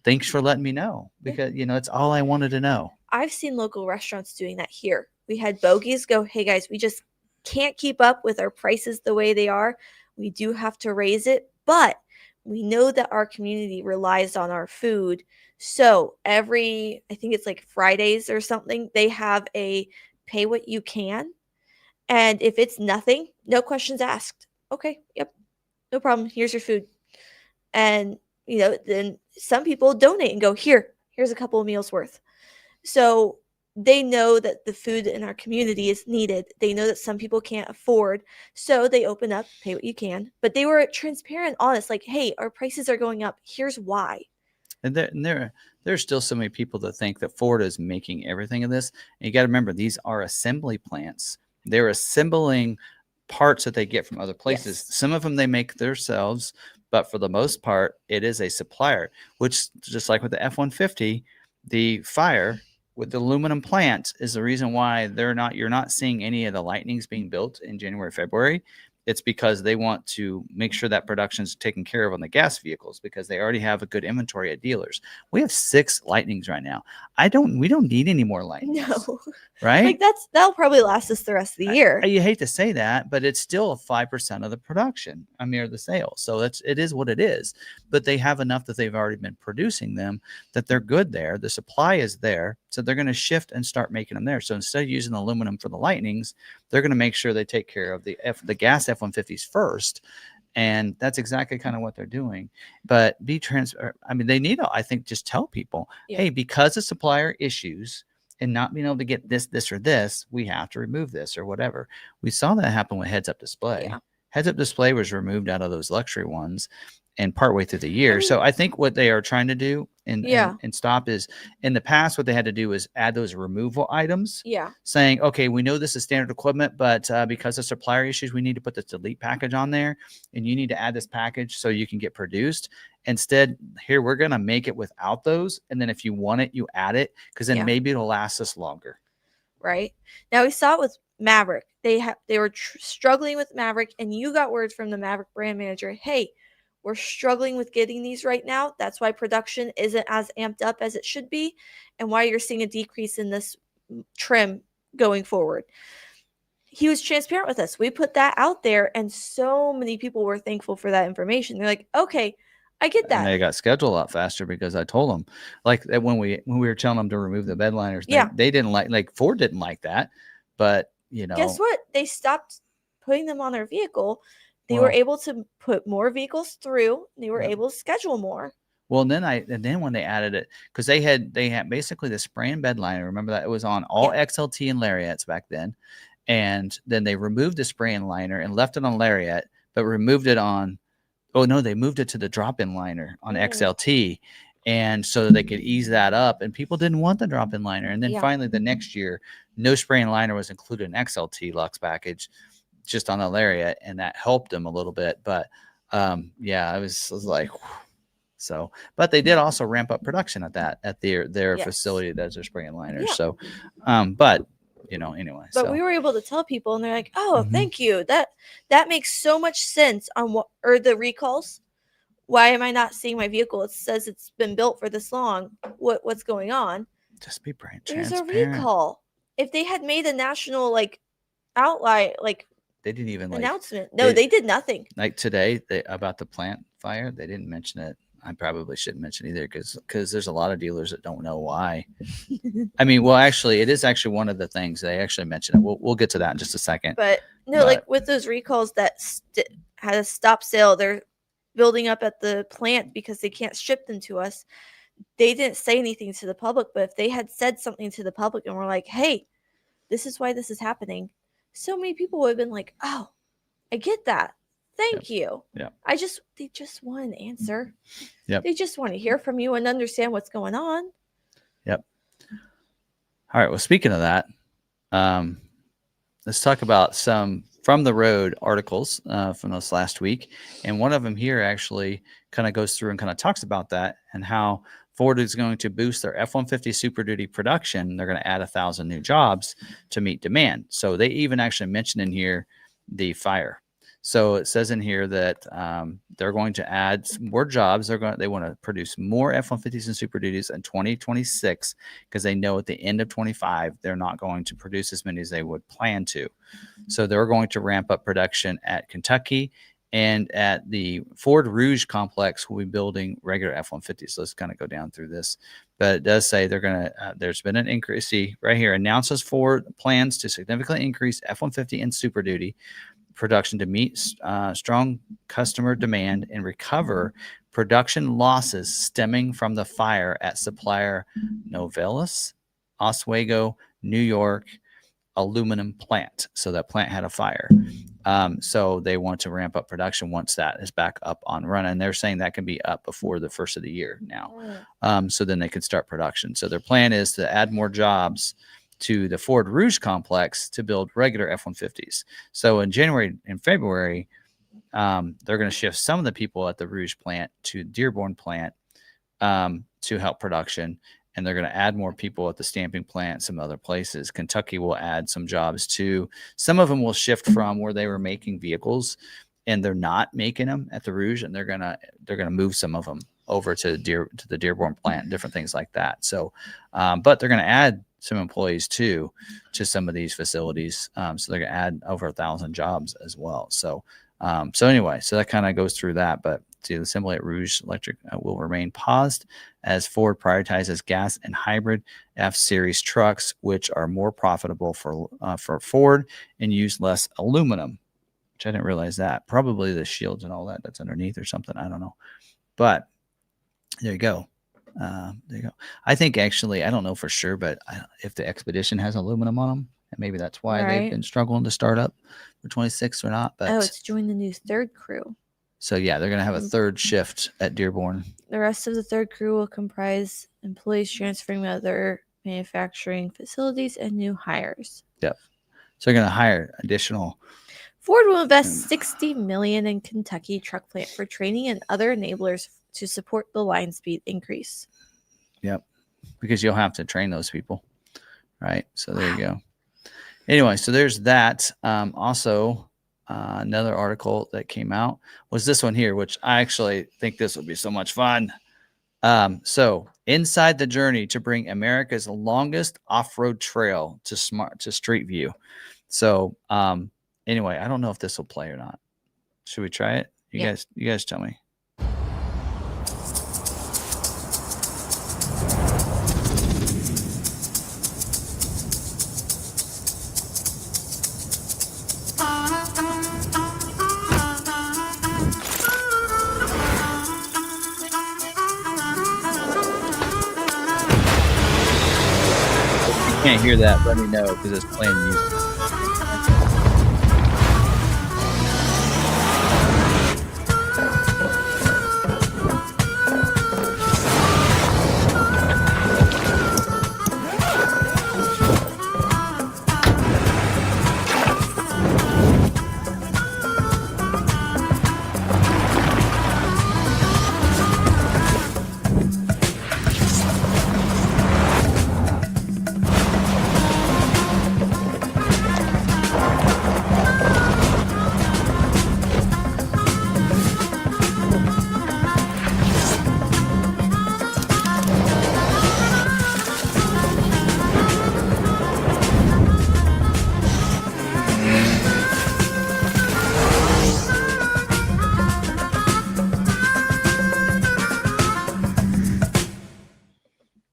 thanks for letting me know, because it's all I wanted to know. I've seen local restaurants doing that here. We had Bogies go, hey guys, we just can't keep up with our prices the way they are. We do have to raise it, but we know that our community relies on our food. So I think it's like Fridays or something, they have a pay what you can. And if it's nothing, no questions asked. Okay, yep, no problem. Here's your food. And, then some people donate and go, here's a couple of meals worth. So they know that the food in our community is needed. They know that some people can't afford. So they open up, pay what you can. But they were transparent, honest, like, hey, our prices are going up. Here's why. And there's still so many people that think that Ford is making everything of this. And you got to remember, these are assembly plants. They're assembling parts that they get from other places. Yes. Some of them they make themselves, but for the most part, it is a supplier, which just like with the F-150, the fire with the aluminum plant is the reason why you're not seeing any of the Lightnings being built in January, February, It's because they want to make sure that production is taken care of on the gas vehicles because they already have a good inventory at dealers. We have 6 Lightnings right now. We don't need any more Lightnings. No. Right? Like that'll probably last us the rest of the year. You hate to say that, but it's still 5% of the production. I mean, or the sales. So it is what it is. But they have enough that they've already been producing them that they're good there. The supply is there. So they're going to shift and start making them there. So instead of using aluminum for the Lightnings, they're going to make sure they take care of the gas F-150s first. And that's exactly kind of what they're doing. But be transparent. I mean, they need to, I think, just tell people, hey, because of supplier issues and not being able to get this, or this, we have to remove this or whatever. We saw that happen with Heads Up Display. Yeah. Heads Up Display was removed out of those luxury ones and partway through the year. So I think what they are trying to do and stop is, in the past, what they had to do is add those removal items. Yeah. Saying, okay, we know this is standard equipment, but because of supplier issues, we need to put this delete package on there, and you need to add this package so you can get produced. Instead, here, we're going to make it without those. And then if you want it, you add it, because then maybe it'll last us longer. Right. Now, we saw it with Maverick. They were struggling with Maverick, and you got words from the Maverick brand manager. Hey, we're struggling with getting these right now. That's why production isn't as amped up as it should be, and why you're seeing a decrease in this trim going forward. He was transparent with us. We put that out there, and so many people were thankful for that information. They're like, okay, I get that. And they got scheduled a lot faster because I told them, like, when we were telling them to remove the bed liners, they didn't like Ford didn't like that. But, guess what? They stopped putting them on their vehicle. They were able to put more vehicles through. They were able to schedule more. Well, and then when they added it, because they had basically the spray and bed liner. Remember that it was on all XLT and Lariats back then, and then they removed the spray and liner and left it on Lariat, but removed it on. Oh no, they moved it to the drop-in liner on XLT, and so that they could ease that up. And people didn't want the drop-in liner. And then finally, the next year, no spray and liner was included in XLT Lux package, just on the Lariat, and that helped them a little bit. But I was like, whew. So, but they did also ramp up production at their facility that does their spray and liners. So, but anyway. But we were able to tell people, and they're like, "Oh, thank you. That makes so much sense on what or the recalls. Why am I not seeing my vehicle? It says it's been built for this long. What's going on? Just be transparent. There's a recall. If they had made a national outline they didn't even announcement. No, they did nothing. Like today, about the plant fire, they didn't mention it. I probably shouldn't mention either because there's a lot of dealers that don't know why. I mean, well, actually, it is actually one of the things they actually mentioned it. We'll get to that in just a second. But with those recalls that had a stop sale, they're building up at the plant because they can't ship them to us. They didn't say anything to the public, but if they had said something to the public and were like, "Hey, this is why this is happening," so many people would have been like, "Oh, I get that. Thank you." Yeah. They just want an answer. Yep. They just want to hear from you and understand what's going on. Yep. All right. Well, speaking of that, let's talk about some from the road articles from this last week. And one of them here actually kind of goes through and kind of talks about that and how Ford is going to boost their F-150 Super Duty production. They're going to add 1,000 new jobs to meet demand. So they even actually mentioned in here the fire. So it says in here that they're going to add more jobs. They want to produce more F-150s and Super Duties in 2026 because they know at the end of 25 they're not going to produce as many as they would plan to. So they're going to ramp up production at Kentucky and at the Ford Rouge complex. Will be building regular F-150s. So let's kind of go down through this. But it does say they're going to. There's been an increase. See right here, announces Ford plans to significantly increase F-150 and Super Duty production to meet strong customer demand and recover production losses stemming from the fire at supplier Novelis Oswego, New York aluminum plant. So that plant had a fire. So they want to ramp up production once that is back up on run. And they're saying that can be up before the first of the year now. So then they can start production. So their plan is to add more jobs to the Ford Rouge complex to build regular F-150s. So in January and February, they're going to shift some of the people at the Rouge plant to Dearborn plant to help production. and they're going to add more people at the stamping plant, some other places. Kentucky will add some jobs too. Some of them will shift from where they were making vehicles and they're not making them at the Rouge, and they're going to move some of them over to the Dearborn plant, different things like that. So, but they're going to add some employees too to some of these facilities. So they're going to add over 1,000 jobs as well. So, anyway, so that kind of goes through that, but the assembly at Rouge Electric will remain paused as Ford prioritizes gas and hybrid F-Series trucks, which are more profitable for Ford and use less aluminum, which I didn't realize that. Probably the shields and all that's underneath or something. I don't know. But there you go. I think actually, I don't know for sure, but if the Expedition has aluminum on them, and maybe that's why they've been struggling to start up for 26 or not. But it's joined the new third crew. So yeah, they're going to have a third shift at Dearborn. The rest of the third crew will comprise employees transferring to other manufacturing facilities and new hires. Yep. So they're going to hire additional. Ford will invest $60 million in Kentucky truck plant for training and other enablers to support the line speed increase. Yep. Because you'll have to train those people. Right. So there you go. Anyway, so there's that. Also, another article that came out was this one here, which I actually think this will be so much fun. So inside the journey to bring America's longest off-road trail to Street View. So anyway, I don't know if this will play or not. Should we try it? You guys tell me. Can't hear that, let me know because it's playing music.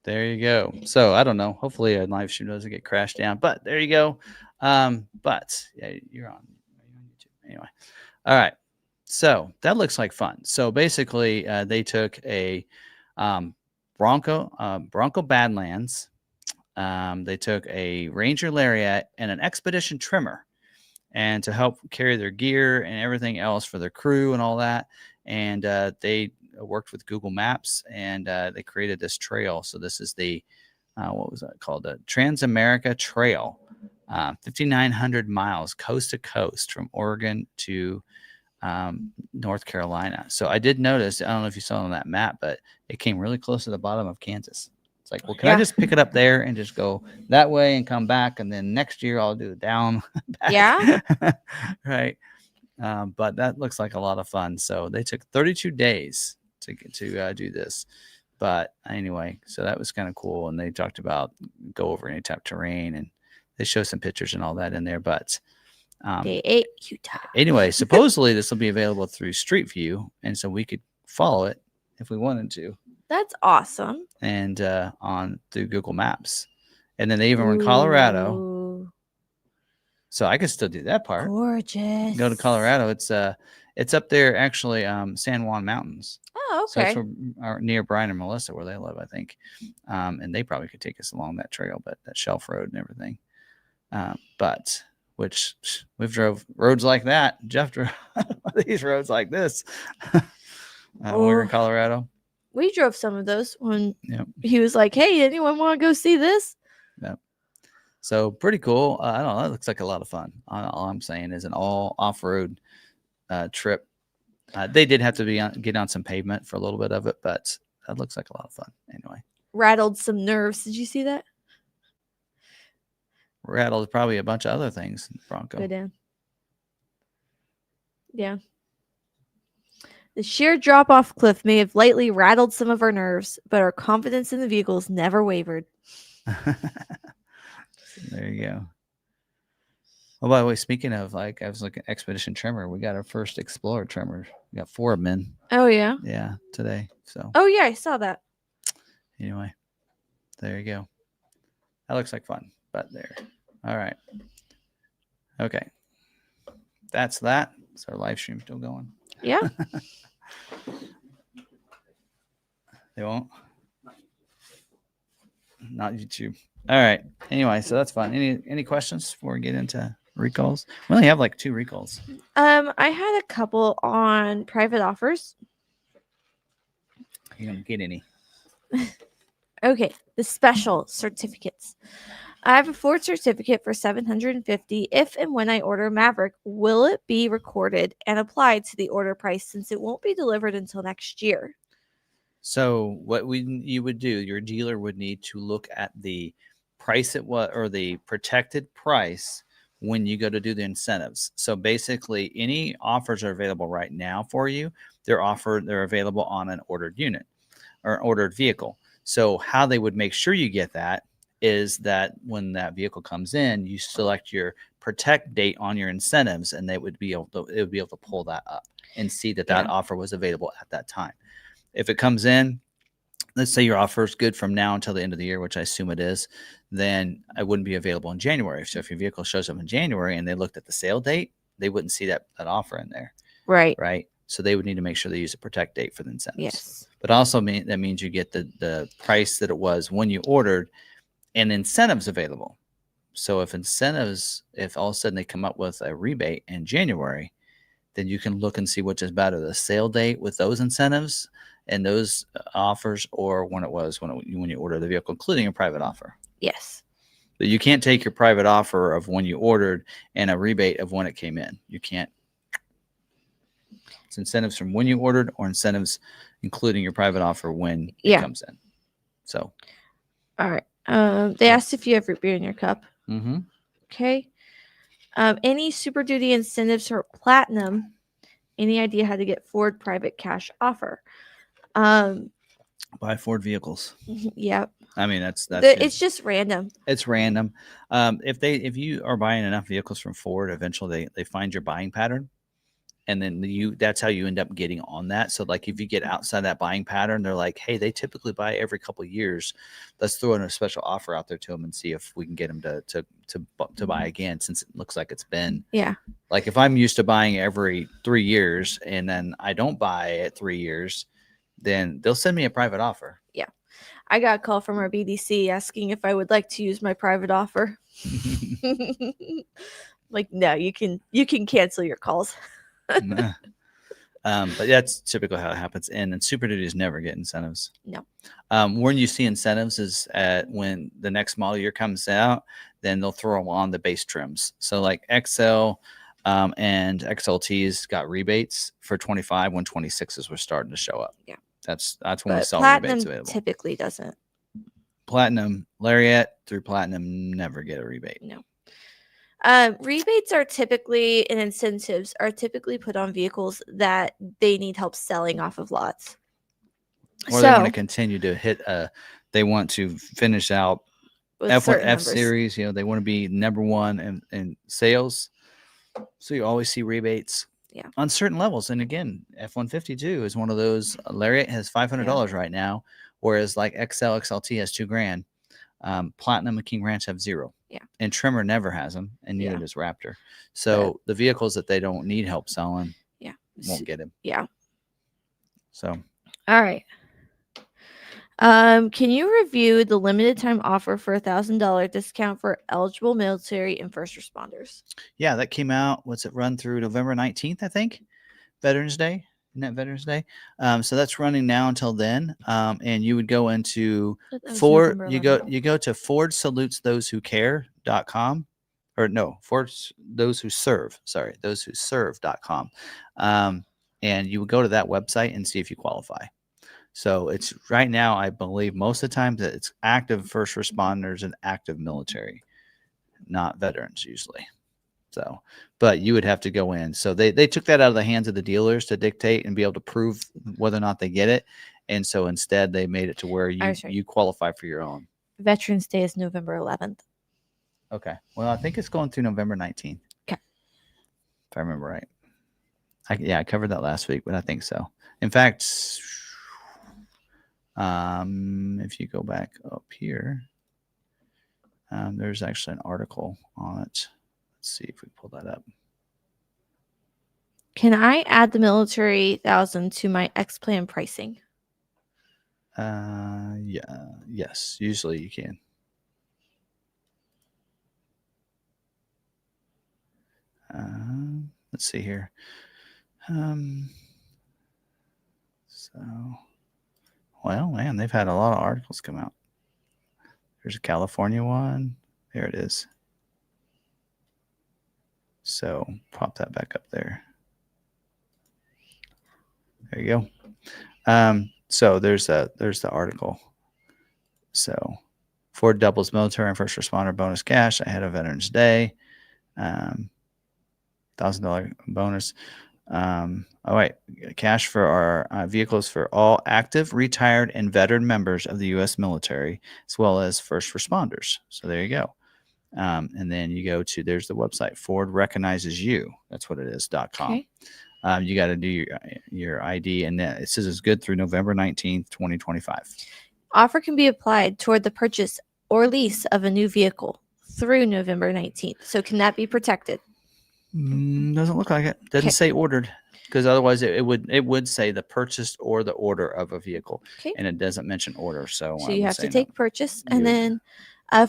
There you go. So I don't know. Hopefully a live stream doesn't get crashed down, but there you go. But yeah, you're on YouTube anyway. All right. So that looks like fun. So basically, they took a Bronco Badlands. They took a Ranger Lariat and an Expedition trimmer, and to help carry their gear and everything else for their crew and all that. And they worked with Google Maps, and they created this trail. So this is the what was that called? The Transamerica Trail, 5,900 miles coast to coast from Oregon to North Carolina. So I did notice, I don't know if you saw on that map, but it came really close to the bottom of Kansas. It's like, well, can I just pick it up there and just go that way and come back? And then next year I'll do it down. Back. Yeah. Right. But that looks like a lot of fun. So they took 32 days to do this. But anyway, so that was kind of cool. And they talked about go over any type of terrain, and they show some pictures and all that in there. But Day 8, Utah. Anyway, supposedly this will be available through Street View, and so we could follow it if we wanted to. That's awesome. And on through Google Maps, and then they even were in Colorado. Ooh. So I could still do that part. Gorgeous. Go to Colorado. It's up there actually, San Juan Mountains. Oh, okay. So it's near Brian and Melissa where they live, I think. And they probably could take us along that trail, but that shelf road and everything. But which we've drove roads like that. Jeff drove these roads like this when we were in Colorado. We drove some of those when he was like, hey, anyone want to go see this? Yeah. So pretty cool. I don't know. That looks like a lot of fun. All I'm saying is an all off-road trip. They did have to get on some pavement for a little bit of it, but that looks like a lot of fun anyway. rattled some nerves. Did you see that? Rattled probably a bunch of other things. Bronco. Go down. Yeah. The sheer drop off cliff may have lightly rattled some of our nerves, but our confidence in the vehicles never wavered. There you go. Oh, by the way, speaking of, like, I was looking at Expedition Trimmer. We got our first Explorer trimmer. We got 4 of them in. Oh, yeah? Yeah, today. So. Oh, yeah, I saw that. Anyway, there you go. That looks like fun, but there. All right. Okay. That's that. Is our live stream still going? Yeah. They won't? Not YouTube. All right. Anyway, so that's fun. Any questions before we get into recalls? We only have like 2 recalls. I had a couple on private offers. You don't get any. Okay, the special certificates. I have a Ford certificate for $750. If and when I order Maverick, will it be recorded and applied to the order price since it won't be delivered until next year? So what you would do, your dealer would need to look at the price or the protected price when you go to do the incentives. So basically, any offers are available right now for you. They're available on an ordered unit or ordered vehicle. So how they would make sure you get that is that when that vehicle comes in, you select your protect date on your incentives, and it would be able to pull that up and see that offer was available at that time. If it comes in, let's say your offer is good from now until the end of the year, which I assume it is, then it wouldn't be available in January. So if your vehicle shows up in January and they looked at the sale date, they wouldn't see that offer in there. Right. Right. So they would need to make sure they use a protect date for the incentives. Yes. But also that means you get the price that it was when you ordered and incentives available. So if all of a sudden they come up with a rebate in January, then you can look and see which is better, the sale date with those incentives and those offers, or when you order the vehicle, including a private offer. Yes. But you can't take your private offer of when you ordered and a rebate of when it came in. You can't. It's incentives from when you ordered or incentives including your private offer when it comes in. So. All right. They asked if you have root beer in your cup. Mm-hmm. Okay. Any Super Duty incentives for Platinum? Any idea how to get Ford private cash offer? Buy Ford vehicles. Yep. I mean, that's it's just random. It's random. If you are buying enough vehicles from Ford, eventually they find your buying pattern, and then that's how you end up getting on that. So like if you get outside that buying pattern, they're like, hey, they typically buy every couple of years. Let's throw in a special offer out there to them and see if we can get them to buy again, since it looks like it's been. Yeah. Like if I'm used to buying every 3 years and then I don't buy at 3 years, then they'll send me a private offer. Yeah. I got a call from our BDC asking if I would like to use my private offer. Like, no, you can cancel your calls. But that's typically how it happens. And then Super Duties never get incentives. No. When you see incentives is when the next model year comes out, then they'll throw on the base trims. So like XL and XLTs got rebates for 25 when 26s were starting to show up. Yeah. That's when we saw Platinum rebates available. Typically doesn't. Platinum, Lariat through Platinum never get a rebate. No. Rebates are typically and incentives are typically put on vehicles that they need help selling off of lots. Or they want to continue to hit they want to finish out F series, they want to be number one in sales. So you always see rebates on certain levels. And again, F-152 is one of those. Lariat has $500 right now, whereas like XLT has $2,000. Platinum and King Ranch have $0. Yeah. And Trimmer never has them, and neither does Raptor. So the vehicles that they don't need help selling won't get them. Yeah. So. All right. Can you review the limited time offer for $1,000 discount for eligible military and first responders? Yeah, that came out. What's it run through November 19th, I think? Veterans Day. Isn't that Veterans Day? So that's running now until then. And you would go into Ford. You go to FordSalutesThoseWhoCare.com. Or no, Ford Those Who Serve. Sorry, ThoseWhoServe.com. And you would go to that website and see if you qualify. So it's right now, I believe most of the time that it's active first responders and active military, not veterans usually. So, but you would have to go in. So they took that out of the hands of the dealers to dictate and be able to prove whether or not they get it. And so instead they made it to where you qualify for your own. Veterans Day is November 11th. Okay. Well, I think it's going through November 19th. Okay. If I remember right. I covered that last week, but I think so. In fact, if you go back up here, there's actually an article on it. Let's see if we pull that up. Can I add the military 1,000 to my X plan pricing? Yes, usually you can. Let's see here. Well, man, they've had a lot of articles come out. There's a California one. There it is. So pop that back up there. There you go. So there's the article. So Ford doubles military and first responder bonus cash ahead of Veterans Day. $1,000 bonus. Cash for our vehicles for all active, retired, and veteran members of the U.S. military, as well as first responders. So there you go. And then you go to, there's the website, Ford Recognizes You. That's what it is, .com. Okay. You got to do your ID, and then it says it's good through November 19th, 2025. Offer can be applied toward the purchase or lease of a new vehicle through November 19th. So can that be protected? Doesn't look like it. Doesn't say ordered, because otherwise it would say the purchase or the order of a vehicle, and it doesn't mention order. So you have to take purchase, and then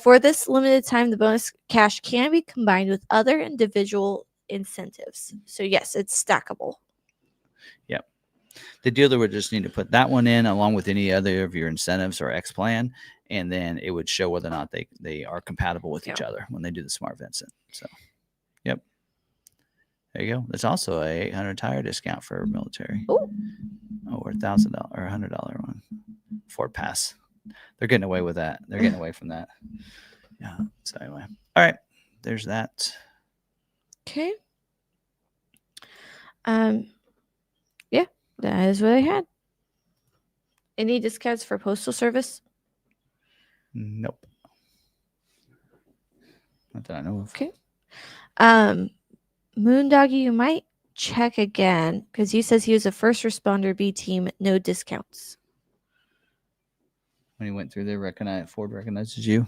for this limited time, the bonus cash can be combined with other individual incentives. So yes, it's stackable. Yep. The dealer would just need to put that one in along with any other of your incentives or X plan, and then it would show whether or not they are compatible with each other when they do the Smart Vincent. So, yep. There you go. There's also a $800 tire discount for military. Or $1,000 or $100 one. Ford Pass. They're getting away with that. They're getting away from that. Yeah. So anyway, all right. There's that. Okay. Yeah, that is what I had. Any discounts for postal service? Nope. Not that I know of. Okay. Moondoggy, you might check again because he says he was a first responder B team, no discounts. When he went through there, Ford recognizes you.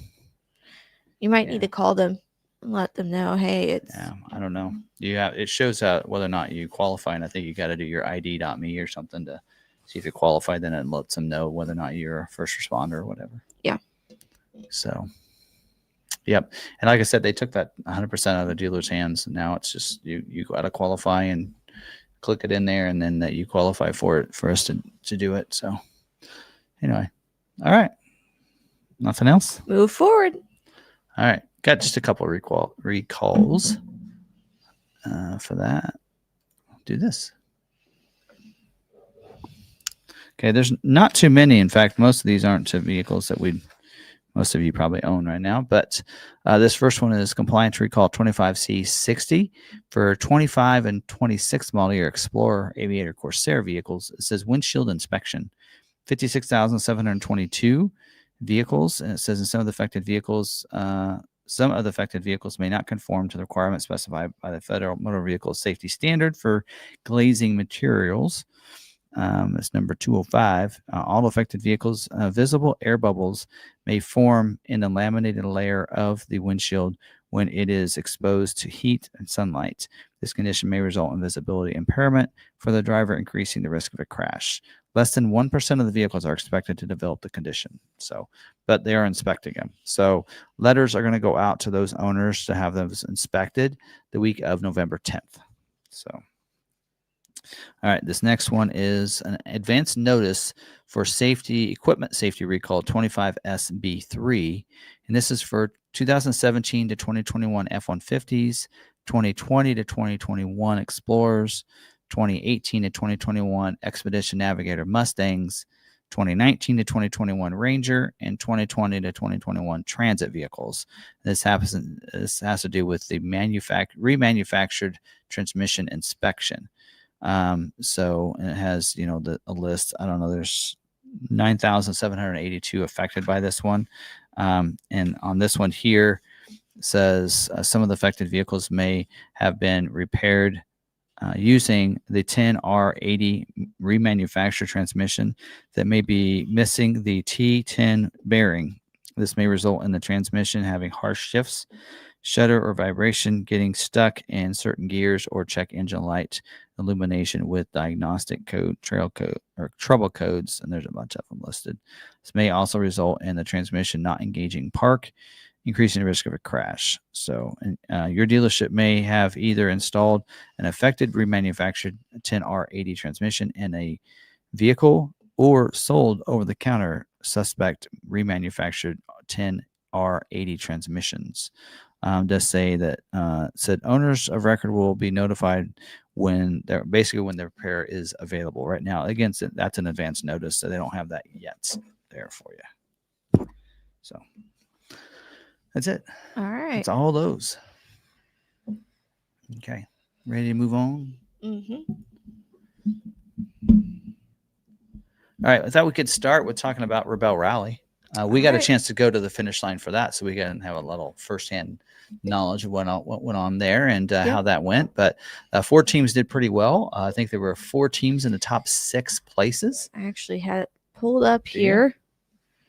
You might need to call them and let them know, hey, it's. Yeah, I don't know. It shows whether or not you qualify, and I think you got to do your ID.me or something to see if you qualify. Then it lets them know whether or not you're a first responder or whatever. Yeah. So. Yep. And like I said, they took that 100% out of the dealer's hands. Now it's just you got to qualify and click it in there, and then that you qualify for it for us to do it. So anyway, all right. Nothing else? Move forward. All right. Got just a couple of recalls for that. I'll do this. Okay. There's not too many. In fact, most of these aren't to vehicles that most of you probably own right now, but this first one is compliance recall 25C60 for 25 and 26 model year Explorer, Aviator, Corsair vehicles. It says windshield inspection, 56,722 vehicles, and it says in some of the affected vehicles may not conform to the requirements specified by the Federal Motor Vehicle Safety Standard for glazing materials. It's number 205. All affected vehicles, visible air bubbles may form in the laminated layer of the windshield when it is exposed to heat and sunlight. This condition may result in visibility impairment for the driver, increasing the risk of a crash. Less than 1% of the vehicles are expected to develop the condition. But they are inspecting them. So letters are going to go out to those owners to have those inspected the week of November 10th. So. All right, this next one is an advance notice for equipment safety recall 25SB3, and this is for 2017 to 2021 F-150s, 2020 to 2021 Explorers, 2018 to 2021 Expedition Navigator Mustangs, 2019 to 2021 Ranger, and 2020 to 2021 Transit vehicles. This has to do with the remanufactured transmission inspection. So it has, a list. I don't know. There's 9,782 affected by this one. And on this one here, it says some of the affected vehicles may have been repaired using the 10R80 remanufactured transmission that may be missing the T10 bearing. This may result in the transmission having harsh shifts, shudder or vibration, getting stuck in certain gears, or check engine light illumination with diagnostic code, trail code, or trouble codes, and there's a bunch of them listed. This may also result in the transmission not engaging park, increasing the risk of a crash. So your dealership may have either installed an affected remanufactured 10R80 transmission in a vehicle or sold over-the-counter suspect remanufactured 10R80 transmissions. Does say that said owners of record will be notified when the repair is available. Right now, again, that's an advance notice, so they don't have that yet there for you. So that's it. All right. It's all those. Okay, ready to move on? Mm-hmm. All right, I thought we could start with talking about Rebelle Rally. We got a chance to go to the finish line for that, so we can have a little firsthand knowledge of what went on there and how that went. But 4 teams did pretty well. I think there were 4 teams in the top 6 places. I actually had it pulled up here.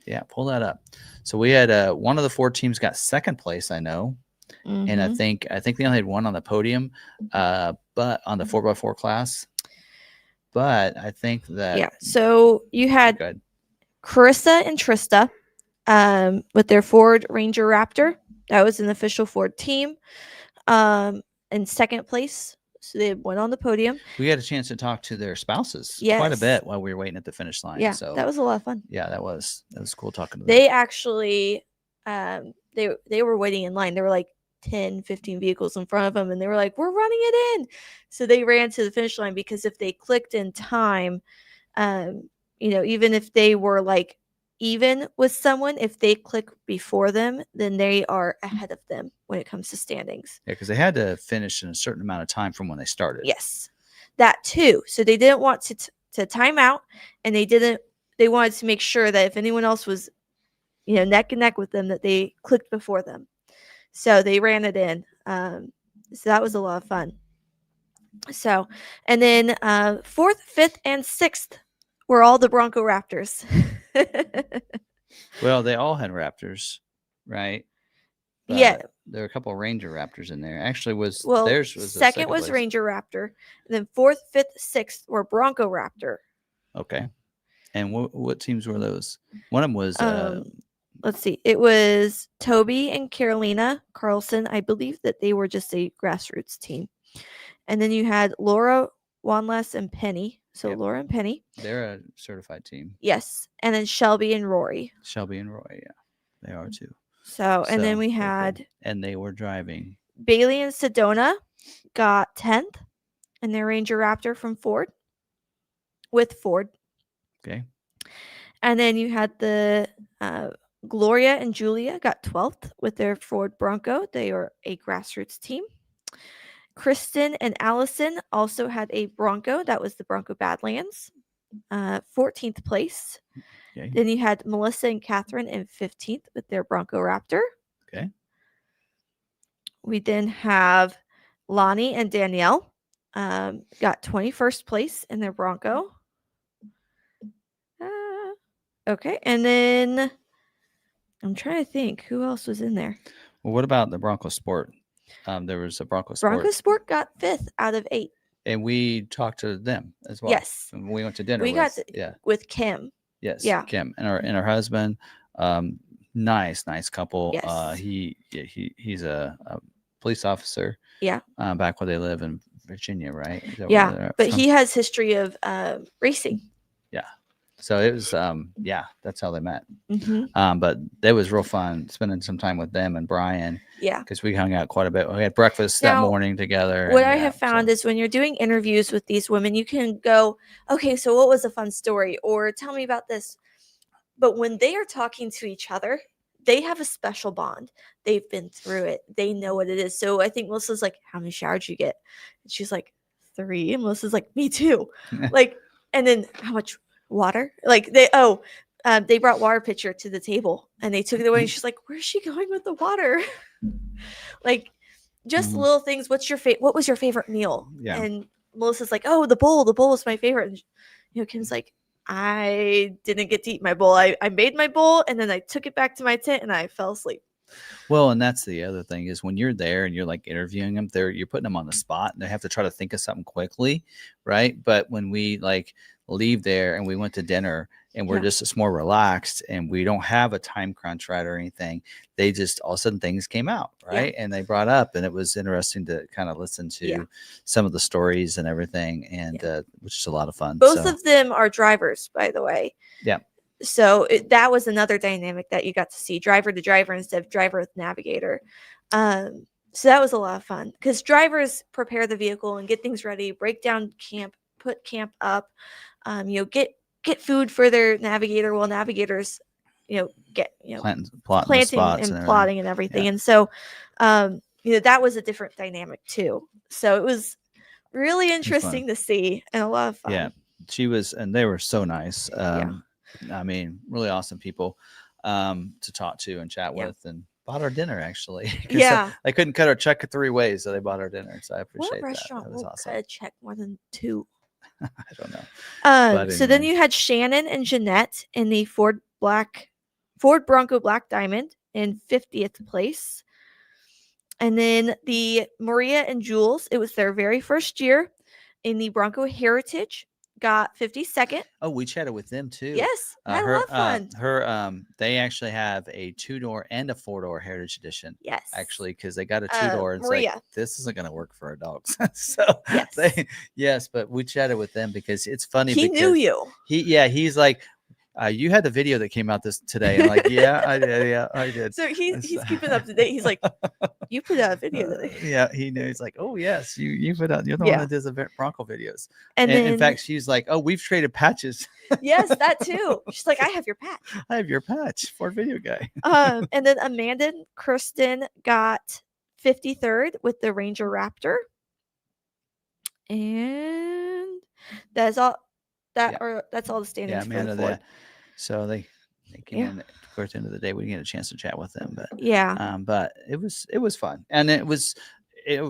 Yeah, pull that up. So we had one of the 4 teams got second place, I know. Mm-hmm. And I think they only had one on the podium, but on the 4x4 class. But I think that so you had Carissa and Trista with their Ford Ranger Raptor. That was an official Ford team in second place. So they went on the podium. We had a chance to talk to their spouses quite a bit while we were waiting at the finish line. Yeah, so that was a lot of fun. Yeah, that was cool talking to them. They actually, they were waiting in line. There were like 10, 15 vehicles in front of them, and they were like, we're running it in. So they ran to the finish line because if they clicked in time, even if they were like even with someone, if they click before them, then they are ahead of them when it comes to standings. Yeah, because they had to finish in a certain amount of time from when they started. Yes, that too. So they didn't want to time out, and they wanted to make sure that if anyone else was, neck and neck with them, that they clicked before them. So they ran it in. So that was a lot of fun. So, and then 4th, 5th, and 6th were all the Bronco Raptors. Well, they all had Raptors, right? But yeah. There were a couple of Ranger Raptors in there. Actually, theirs was second was place. Ranger Raptor. And then 4th, 5th, 6th were Bronco Raptor. Okay. And what teams were those? One of them was... let's see. It was Toby and Carolina Carlson. I believe that they were just a grassroots team. And then you had Laura, Wanless, and Penny. So Laura and Penny. They're a certified team. Yes. And then Shelby and Rory. Yeah. They are too. So and then we had... And they were driving. Bailey and Sedona got 10th in their Ranger Raptor from Ford. With Ford. Okay. And then you had the... Gloria and Julia got 12th with their Ford Bronco. They are a grassroots team. Kristen and Allison also had a Bronco. That was the Bronco Badlands. 14th place. Okay. Then you had Melissa and Catherine in 15th with their Bronco Raptor. Okay. We then have Lonnie and Danielle got 21st place in their Bronco. Okay. And then... I'm trying to think who else was in there. Well, what about the Bronco Sport? There was a Bronco Sport. Bronco Sport got 5th out of 8. And we talked to them as well. Yes. And we went to dinner with Kim. Yes. Yeah. Kim and her husband. Nice couple. Yes. He's a police officer. Yeah. Back where they live in Virginia, right? Yeah. But he has history of racing. Yeah. So it was, yeah, that's how they met. Mm-hmm. But it was real fun spending some time with them and Brian. Yeah. Because we hung out quite a bit. We had breakfast that Now, morning together. What and I yeah, have found is when you're doing interviews with these women, you can go, okay, so what was a fun story? Or tell me about this. But when they are talking to each other, they have a special bond. They've been through it. They know what it is. So I think Melissa's like, how many showers you get? And she's like, 3. And Melissa's like, me too. Like, and then how much water? Like they brought water pitcher to the table and they took it away. And she's like, where's she going with the water? Like, just little things. What was your favorite meal? Yeah. And Melissa's like, oh, the bowl. The bowl was my favorite. And Kim's like, I didn't get to eat my bowl. I made my bowl and then I took it back to my tent and I fell asleep. Well, and that's the other thing is when you're there and you're like interviewing them, you're putting them on the spot and they have to try to think of something quickly, right? But when we like leave there and we went to dinner and we're just more relaxed and we don't have a time crunch, right, or anything, they just all of a sudden things came out, right? And they brought up, and it was interesting to kind of listen to some of the stories and everything, and which is a lot of fun. Both of them are drivers, by the way. Yeah. So that was another dynamic that you got to see, driver to driver instead of driver with navigator. So that was a lot of fun because drivers prepare the vehicle and get things ready, break down camp, put camp up, get food for their navigator while navigators, get planting and plotting and everything. And so, that was a different dynamic too. So it was really interesting to see and a lot of fun. Yeah, she was, and they were so nice. I mean, really awesome people to talk to and chat with, and bought our dinner actually. I couldn't cut our check 3 ways, so they bought our dinner. So I appreciate what restaurant that. That was awesome. Cut a check more than 2? I don't know. So then you had Shannon and Jeanette in the Ford Bronco Black Diamond in 50th place. And then the Maria and Jules, it was their very first year in the Bronco Heritage, got 52nd. Oh, we chatted with them too. Yes, had a lot of fun. They actually have a 2-door and a 4-door Heritage Edition. Yes, actually, because they got a 2-door. And Maria, it's like, this isn't going to work for our dogs. So but we chatted with them because it's funny. He knew you. He's like, you had the video that came out today. I'm like, yeah, I did. Yeah, I did. So he's keeping up to date. He's like, you put out a video today. Yeah, he knew. He's like, oh yes, you put out. You're the one that does the Bronco videos. And then, in fact, she's like, oh, we've traded patches. Yes, that too. She's like, I have your patch. I have your patch, Ford Video Guy. And then Amanda and Kristen got 53rd with the Ranger Raptor. And that's all. That's all the standings for the Ford. So they came in towards the end of the day. We didn't get a chance to chat with them, but but it was fun, and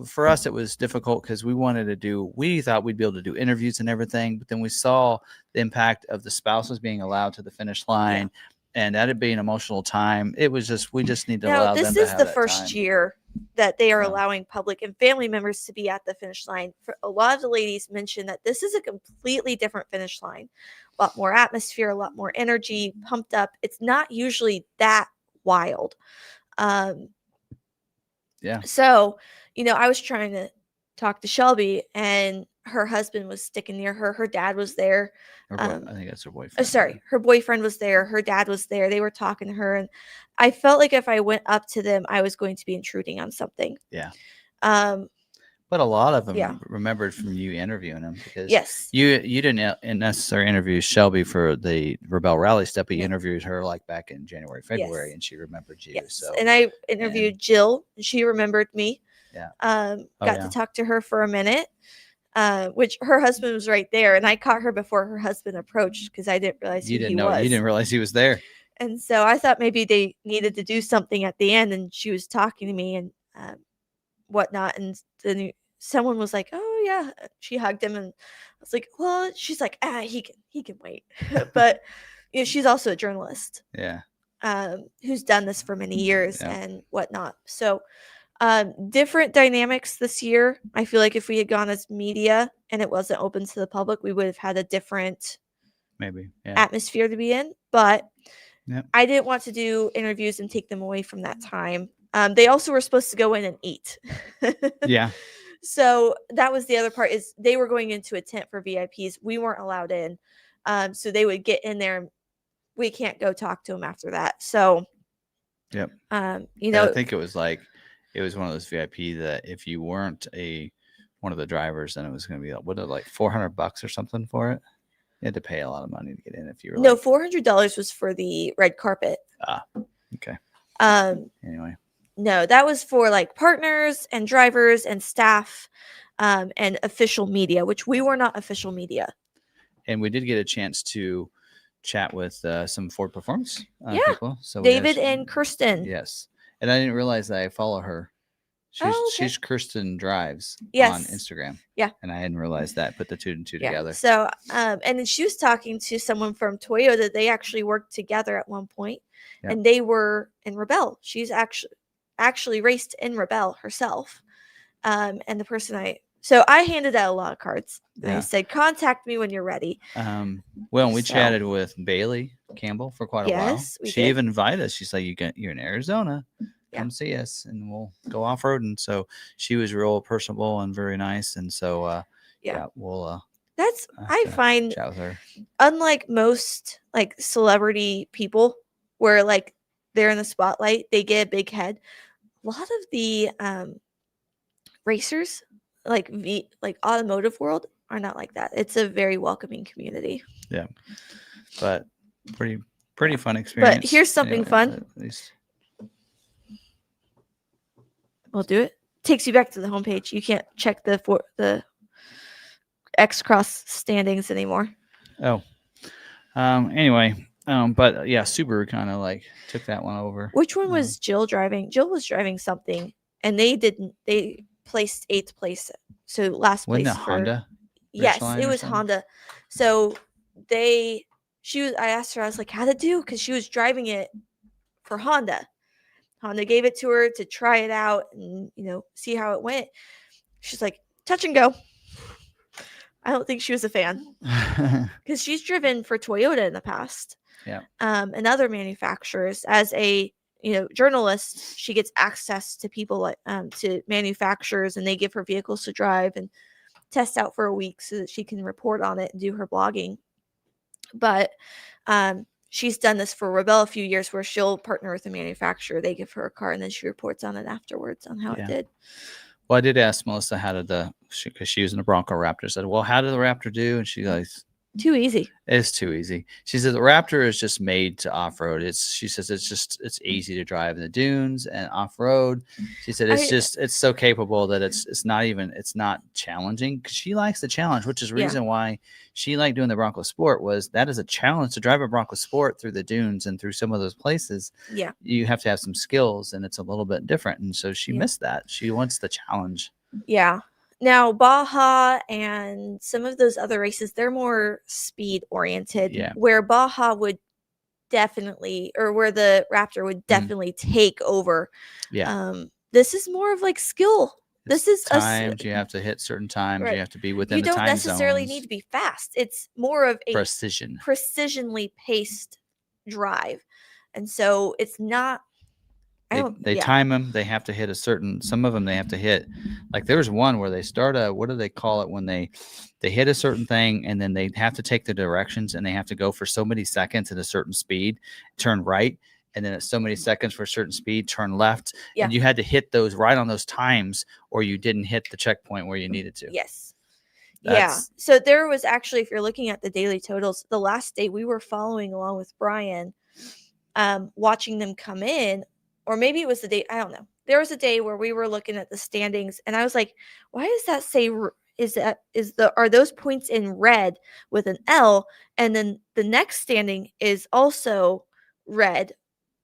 for us it was difficult because we thought we'd be able to do interviews and everything, but then we saw the impact of the spouses being allowed to the finish line, and that'd be an emotional time. It was we just need to allow them to have that time. This is the first year that they are allowing public and family members to be at the finish line. For a lot of the ladies mentioned that this is a completely different finish line. A lot more atmosphere, a lot more energy, pumped up. It's not usually that wild. So, I was trying to talk to Shelby and her husband was sticking near her. Her dad was there. I think that's her boyfriend. Sorry. Her boyfriend was there. Her dad was there. They were talking to her. And I felt like if I went up to them, I was going to be intruding on something. Yeah. But a lot of them remembered from you interviewing them because you didn't necessarily interview Shelby for the Rebelle Rally stuff, but you interviewed her like back in January, February, and she remembered you. Yes. So, and I interviewed Jill, and she remembered me. Yeah. Got to talk to her for a minute, which her husband was right there, and I caught her before her husband approached because I didn't realize who he was. You didn't realize he was there. And so I thought maybe they needed to do something at the end, and she was talking to me and whatnot, and then someone was like, oh yeah, she hugged him, and I was like, well, she's like, he can wait. But she's also a journalist who's done this for many years and whatnot. So different dynamics this year. I feel like if we had gone as media and it wasn't open to the public, we would have had a different atmosphere to be in. But I didn't want to do interviews and take them away from that time. They also were supposed to go in and eat. So that was the other part, is they were going into a tent for VIPs. We weren't allowed in. So they would get in there and we can't go talk to them after that. So, yep. I think it was one of those VIP that if you weren't one of the drivers, then it was going to be like $400 or something for it. You had to pay a lot of money to get in if you were no, $400 was for the red carpet. Okay. Anyway. No, that was for like partners and drivers and staff, and official media, which we were not official media. And we did get a chance to chat with some Ford Performance people. So David and Kirsten. Yes. And I didn't realize that I follow her. She's Kirsten Drives on Instagram. Yeah. And I hadn't realized that. Put the two and two together. So, and then she was talking to someone from Toyota. They actually worked together at one point, and they were in Rebelle. She's actually raced in Rebelle herself. And the person so I handed out a lot of cards. Yeah. I said, contact me when you're ready. We chatted with Bailey Campbell for quite a while. She even invited us. She's like, you're in Arizona. Come see us and we'll go off-roading. So she was real personable and very nice. And so, we'll I find, chat with her. Unlike most like celebrity people where like they're in the spotlight, they get a big head. A lot of the racers, like automotive world, are not like that. It's a very welcoming community. Yeah, but pretty fun experience. But here's something fun. At least. We'll do it. Takes you back to the homepage. You can't check the X Cross standings anymore. Oh. Anyway. But yeah, Subaru kind of like took that one over. Which one was Jill driving? Jill was driving something, and they placed 8th place. So last place. Wasn't it Honda? Yes, it was Honda. So I asked her, I was like, how'd it do? Because she was driving it for Honda. Honda gave it to her to try it out and, see how it went. She's like, touch and go. I don't think she was a fan because she's driven for Toyota in the past. Yeah. And other manufacturers. As a journalist, she gets access to people like to manufacturers, and they give her vehicles to drive and test out for a week so that she can report on it and do her blogging. But she's done this for Rebelle a few years, where she'll partner with a manufacturer. They give her a car, and then she reports on it afterwards on how it did. Well, I did ask Melissa because she was in a Bronco Raptor. I said, well, how did the Raptor do? And she goes, too easy. It's too easy. She said the Raptor is just made to off-road. She says it's easy to drive in the dunes and off-road. She said it's so capable that it's not challenging, because she likes the challenge, which is the reason why she liked doing the Bronco Sport. That is a challenge to drive a Bronco Sport through the dunes and through some of those places. Yeah. You have to have some skills, and it's a little bit different. And so she missed that. She wants the challenge. Yeah. Now, Baja and some of those other races, they're more speed oriented, where Baja would definitely, or where the Raptor would definitely take over. Yeah. This is more of like skill. This is times. You have to hit certain times. Right. You have to be within the time zones. You don't necessarily need to be fast. It's more of a precisionally paced drive. And so it's not. They time them. They have to hit some of them they have to hit. Like there's one where they start what do they call it when they hit a certain thing, and then they have to take the directions, and they have to go for so many seconds at a certain speed, turn right, and then at so many seconds for a certain speed, turn left. Yeah. And you had to hit those right on those times, or you didn't hit the checkpoint where you needed to. Yes. So there was actually, if you're looking at the daily totals, the last day we were following along with Brian, watching them come in. Or maybe it was the day, I don't know. There was a day where we were looking at the standings, and I was like, why does that say, are those points in red with an L? And then the next standing is also red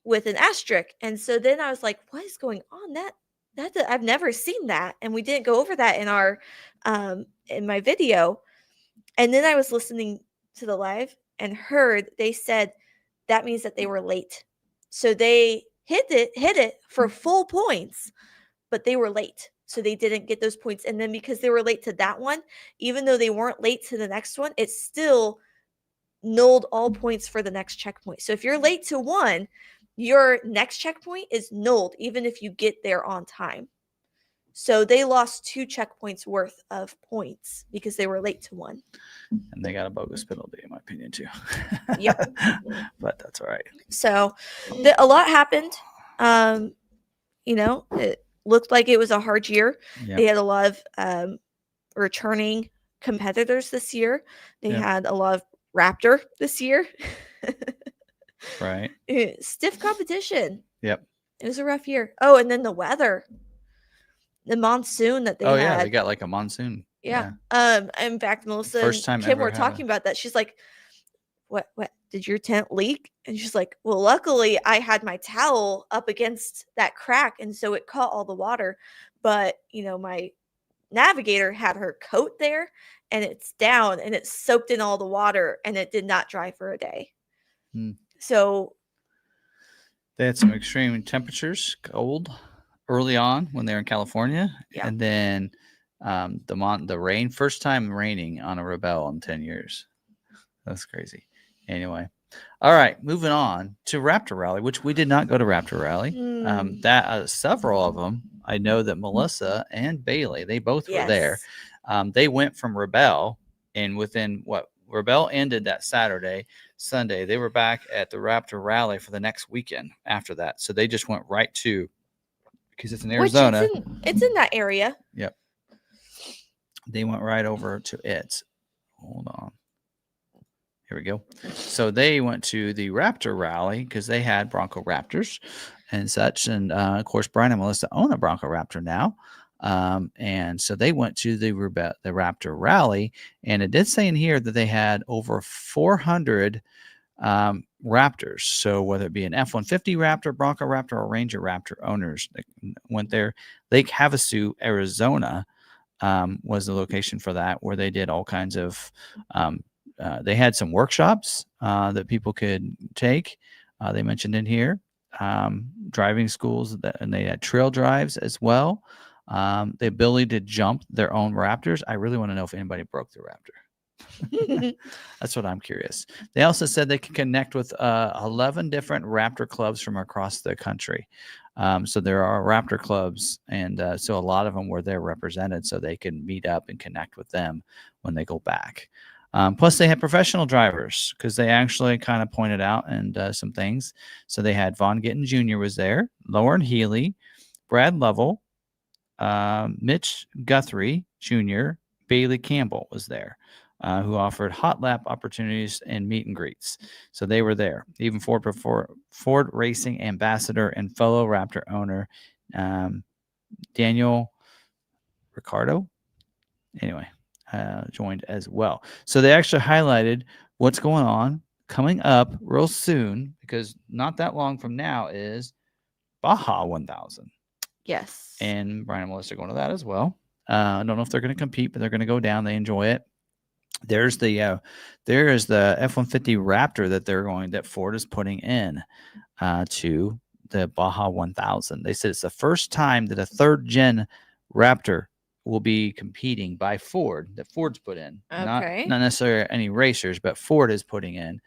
with an asterisk. And so then I was like, what is going on? That I've never seen that. And we didn't go over that in our, in my video. And then I was listening to the live and heard they said that means that they were late. So they hit it for full points, but they were late. So they didn't get those points. And then because they were late to that one, even though they weren't late to the next one, it still nulled all points for the next checkpoint. So if you're late to one, your next checkpoint is nulled, even if you get there on time. So they lost 2 checkpoints worth of points because they were late to one. And they got a bogus penalty, in my opinion, too. Yep. But that's all right. So a lot happened. It looked like it was a hard year. Yep. They had a lot of returning competitors this year. They had a lot of Raptor this year. Right. Stiff competition. Yep. It was a rough year. Oh, and then the weather. The monsoon that they had. Oh, yeah. They got like a monsoon. Yeah. In fact, Melissa First time and Kim ever were talking about that. She's like, what did your tent leak? And she's like, well, luckily I had my towel up against that crack, and so it caught all the water. But my navigator had her coat there, and it's down, and it soaked in all the water, and it did not dry for a day. So they had some extreme temperatures, cold early on when they were in California, and then the rain, first time raining on a Rebelle in 10 years. That's crazy. Anyway, all right, moving on to Raptor Rally, which we did not go to Raptor Rally. That several of them, I know that Melissa and Bailey, they both were there. They went from Rebelle, and within Rebelle ended that Saturday, Sunday, they were back at the Raptor Rally for the next weekend after that. So they just went right to, because it's in Arizona. It's in that area. Yep. They went right over to it. Hold on. Here we go. So they went to the Raptor Rally because they had Bronco Raptors and such. And of course, Brian and Melissa own a Bronco Raptor now. And so they went to the Raptor Rally. And it did say in here that they had over 400 Raptors. So whether it be an F-150 Raptor, Bronco Raptor, or Ranger Raptor owners that went there. Lake Havasu, Arizona was the location for that, where they did all kinds of they had some workshops that people could take. They mentioned in here driving schools, and they had trail drives as well. The ability to jump their own Raptors. I really want to know if anybody broke their Raptor. That's what I'm curious. They also said they can connect with 11 different Raptor clubs from across the country. So there are Raptor clubs, and so a lot of them were there represented, so they can meet up and connect with them when they go back. Plus, they had professional drivers, because they actually kind of pointed out and some things. So they had Von Gittin Jr. was there, Lauren Healy, Brad Lovell, Mitch Guthrie Jr., Bailey Campbell was there, who offered hot lap opportunities and meet and greets. So they were there. Even Ford Racing ambassador and fellow Raptor owner, Daniel Ricardo. Anyway. Joined as well. So they actually highlighted what's going on coming up real soon, because not that long from now is Baja 1000. Yes. And Brian and Melissa are going to that as well. I don't know if they're going to compete, but they're going to go down. They enjoy it. There is the F-150 Raptor that Ford is putting in to the Baja 1000. They said it's the first time that a third gen Raptor will be competing by Ford, that Ford's put in. Okay. Not necessarily any racers, but Ford is putting in.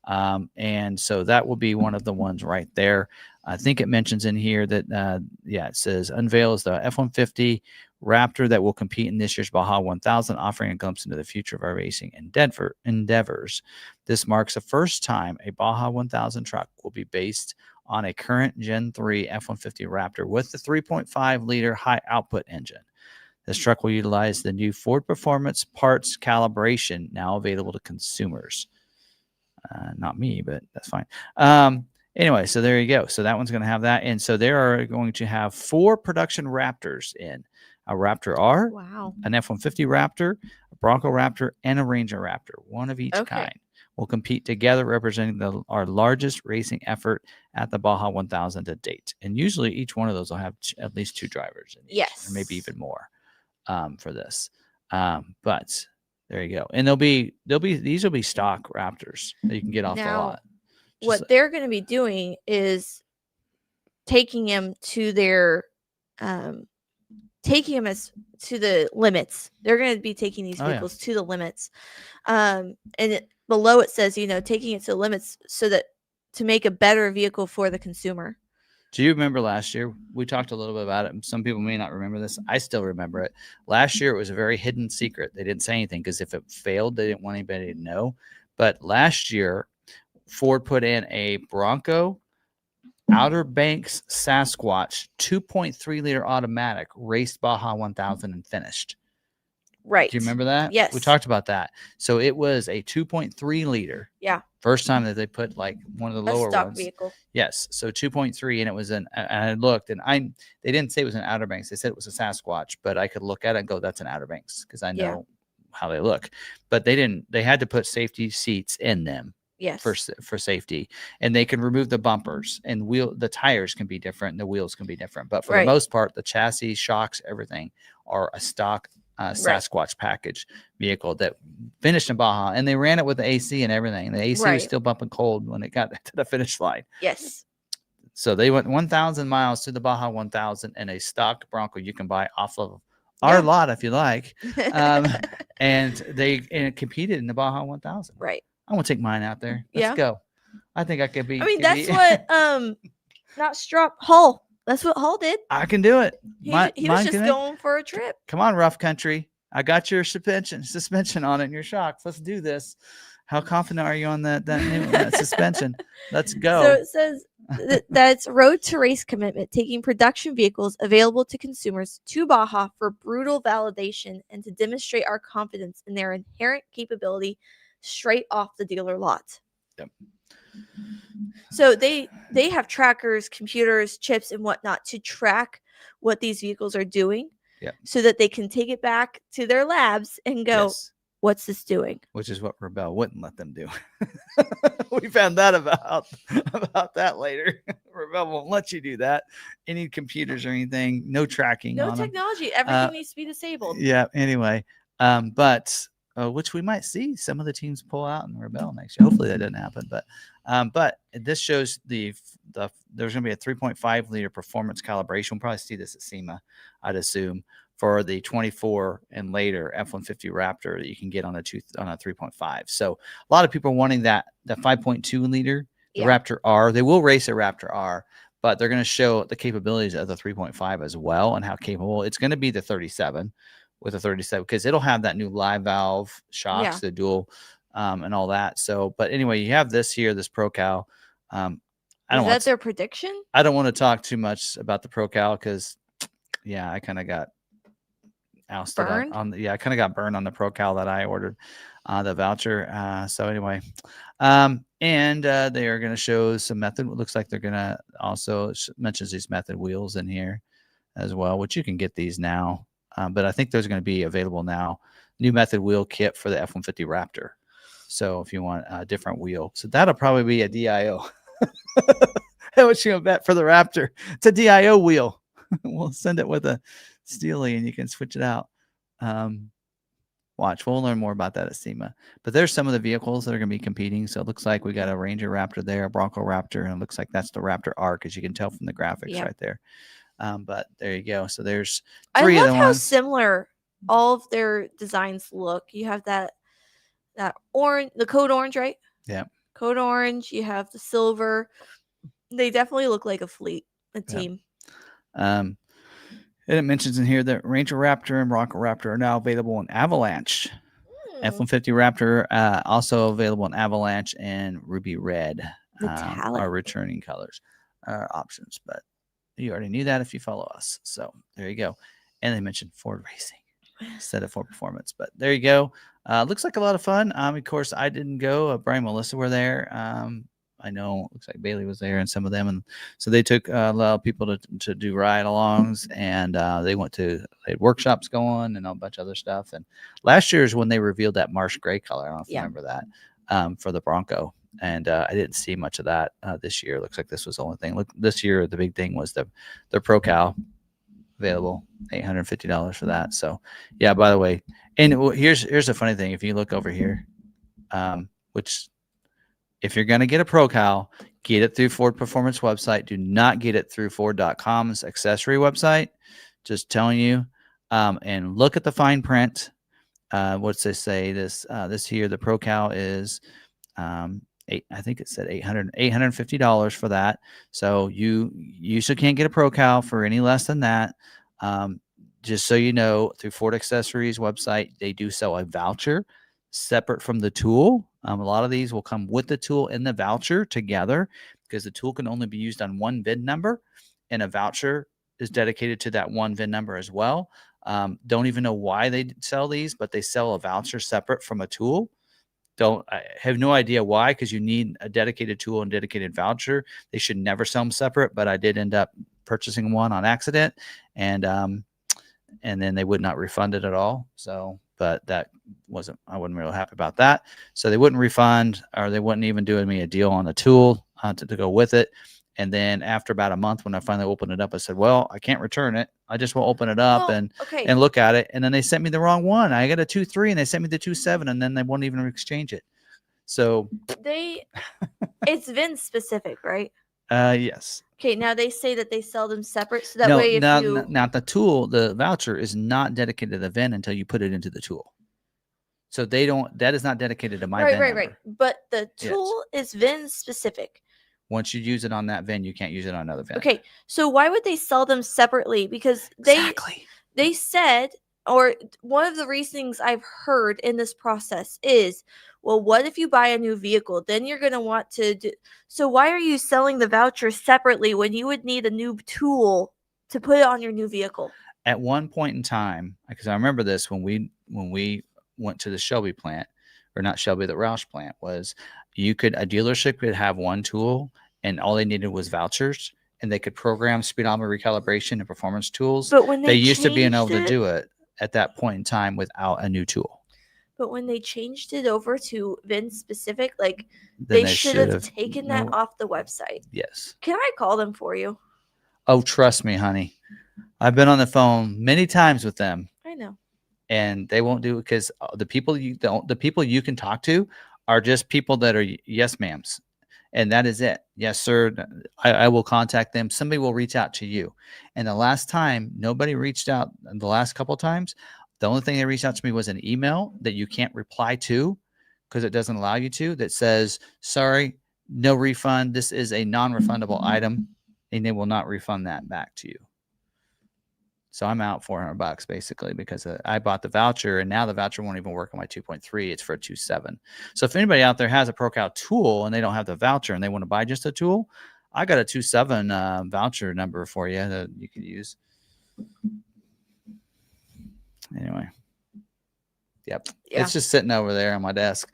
And so that will be one of the ones right there. I think it mentions in here that, it says unveils the F-150 Raptor that will compete in this year's Baja 1000, offering a glimpse into the future of our racing endeavors. This marks the first time a Baja 1000 truck will be based on a current Gen 3 F-150 Raptor with the 3.5-liter high output engine. This truck will utilize the new Ford Performance parts calibration now available to consumers. Not me, but that's fine. Anyway, so there you go. So that one's going to have that. And so they are going to have 4 production Raptors in. A Raptor R, an F-150 Raptor, a Bronco Raptor, and a Ranger Raptor. One of each kind will compete together, representing our largest racing effort at the Baja 1000 to date. And usually each one of those will have at least 2 drivers in each, or maybe even more. For this, but there you go. And these will be stock Raptors that you can get off the lot. What they're going to be doing is taking them to their, taking them to the limits. They're going to be taking these vehicles to the limits. And below it says, taking it to the limits so that to make a better vehicle for the consumer. Do you remember last year? We talked a little bit about it. Some people may not remember this. I still remember it. Last year, it was a very hidden secret. They didn't say anything because if it failed, they didn't want anybody to know. But last year, Ford put in a Bronco Outer Banks Sasquatch 2.3 liter automatic, raced Baja 1000 and finished. Right. Do you remember that? Yes. We talked about that. So it was a 2.3 liter. Yeah. First time that they put like one of the lower stock ones. vehicle. Yes. So 2.3, and it was and I looked, and they didn't say it was an Outer Banks. They said it was a Sasquatch, but I could look at it and go, that's an Outer Banks because I know how they look. But they didn't. They had to put safety seats in them. Yes. For safety, and they can remove the bumpers and the tires can be different and the wheels can be different, but for the most part the chassis, shocks, everything are a stock Sasquatch package vehicle that finished in Baja, and they ran it with the AC and everything. The AC was still bumping cold when it got to the finish line. Yes. So they went 1,000 miles to the Baja 1000 in a stock Bronco you can buy off of our lot if you like, and they competed in the Baja 1000. Right. I want to take mine out there. Let's go. I think I could be. I mean, that's what not Strop Hall. That's what Hall did. I can do it. He was just going for a trip. Come on, rough country. I got your suspension on it and your shocks. Let's do this. How confident are you on that new suspension? Let's go. So it says that it's road to race commitment, taking production vehicles available to consumers to Baja for brutal validation and to demonstrate our confidence in their inherent capability straight off the dealer lot. Yep. So they have trackers, computers, chips, and whatnot to track what these vehicles are doing. Yep. So that they can take it back to their labs and go, what's this doing? Which is what Rebelle wouldn't let them do. We found that about that later. Rebelle won't let you do that. Any computers or anything, no tracking. No technology. Everything needs to be disabled. Yeah. Anyway, but which we might see some of the teams pull out in Rebelle next year. Hopefully that doesn't happen. But this shows there's going to be a 3.5 liter performance calibration. We'll probably see this at SEMA, I'd assume, for the 24 and later F-150 Raptor that you can get on a 3.5. So a lot of people are wanting that 5.2 liter, the Raptor R. They will race a Raptor R, but they're going to show the capabilities of the 3.5 as well and how capable. It's going to be the 37. With a 37, because it'll have that new live valve shocks, the dual, and all that. So, but anyway, you have this here, this ProCal. Is that their prediction? I don't want to talk too much about the ProCal because, I kind of got ousted on the, I kind of got burned on the ProCal that I ordered, the voucher. So anyway, and they are going to show some method. It looks like they're going to also mentions these method wheels in here as well, which you can get these now. But I think those are going to be available now. New method wheel kit for the F-150 Raptor. So if you want a different wheel, so that'll probably be a DIO. How much you gonna bet for the Raptor? It's a DIO wheel. We'll send it with a Steely, and you can switch it out. Watch. We'll learn more about that at SEMA. But there's some of the vehicles that are going to be competing. So it looks like we got a Ranger Raptor there, a Bronco Raptor, and it looks like that's the Raptor R, as you can tell from the graphics right there. But there you go. So there's three of them. I love how similar all of their designs look. You have that orange, the code orange, right? Yeah. Code orange. You have the silver. They definitely look like a team. And it mentions in here that Ranger Raptor and Bronco Raptor are now available in Avalanche. F-150 Raptor also available in Avalanche and Ruby Red. Are returning colors options, but you already knew that if you follow us. So there you go. And they mentioned Ford Racing instead of Ford Performance. But there you go. Looks like a lot of fun. Of course, I didn't go. Brian and Melissa were there. I know. Looks like Bailey was there and some of them. And so they took a lot of people to do ride-alongs. And they had workshops going and a bunch of other stuff. And last year is when they revealed that Marsh Gray color. I don't know if you remember that for the Bronco. And I didn't see much of that this year. Looks like this was the only thing. Look, this year the big thing was the ProCal available, $850 for that. So yeah. By the way, and here's the funny thing. If you look over here, which if you're gonna get a ProCal, get it through Ford Performance website. Do not get it through Ford.com's accessory website. Just telling you. And look at the fine print. What's they say? This here, the ProCal is. I think it said $850 for that. So you usually can't get a Pro-Cal for any less than that. Just so you know, through Ford Accessories website, they do sell a voucher separate from the tool. A lot of these will come with the tool and the voucher together, because the tool can only be used on one VIN number, and a voucher is dedicated to that one VIN number as well. Don't even know why they sell these, but they sell a voucher separate from a tool. I have no idea why, because you need a dedicated tool and dedicated voucher. They should never sell them separate, but I did end up purchasing one on accident, and then they would not refund it at all. So, but I wasn't really happy about that. So they wouldn't refund, or they wouldn't even do me a deal on the tool to go with it. And then after about a month, when I finally opened it up, I said, well, I can't return it. I just will open it up and look at it. And then they sent me the wrong one. I got a 2.3 and they sent me the 2.7, and then they won't even exchange it. So it's VIN specific, right? Yes. Okay, now they say that they sell them separate, so that way not the tool, the voucher is not dedicated to the VIN until you put it into the tool. So that is not dedicated to my VIN number. Right. But the tool is VIN specific. Once you use it on that VIN, you can't use it on another VIN. Okay, so why would they sell them separately? Because they said, or one of the reasonings I've heard in this process is, well, what if you buy a new vehicle? Then you're going to want to do. So why are you selling the voucher separately when you would need a new tool to put it on your new vehicle? At one point in time, because I remember this when we went to the Shelby plant, or not Shelby, the Roush plant, was a dealership could have one tool and all they needed was vouchers, and they could program speedometer recalibration and performance tools. But when they used to be able to do it at that point in time without a new tool. But when they changed it over to VIN specific, they should have taken that off the website. Yes. Can I call them for you? Oh, trust me, honey. I've been on the phone many times with them. I know. And they won't do it, because the people you can talk to are just people that are yes ma'ams, and that is it. Yes, sir. I will contact them. Somebody will reach out to you. And the last time, nobody reached out. The last couple of times, the only thing they reached out to me was an email that you can't reply to because it doesn't allow you to, that says, sorry, no refund. This is a non-refundable item, and they will not refund that back to you. So I'm out $400 basically, because I bought the voucher, and now the voucher won't even work on my 2.3. It's for a 2.7. So if anybody out there has a Pro-Cal tool and they don't have the voucher and they want to buy just a tool, I got a 2.7 voucher number for you that you can use. Anyway, yep. Yeah. It's just sitting over there on my desk.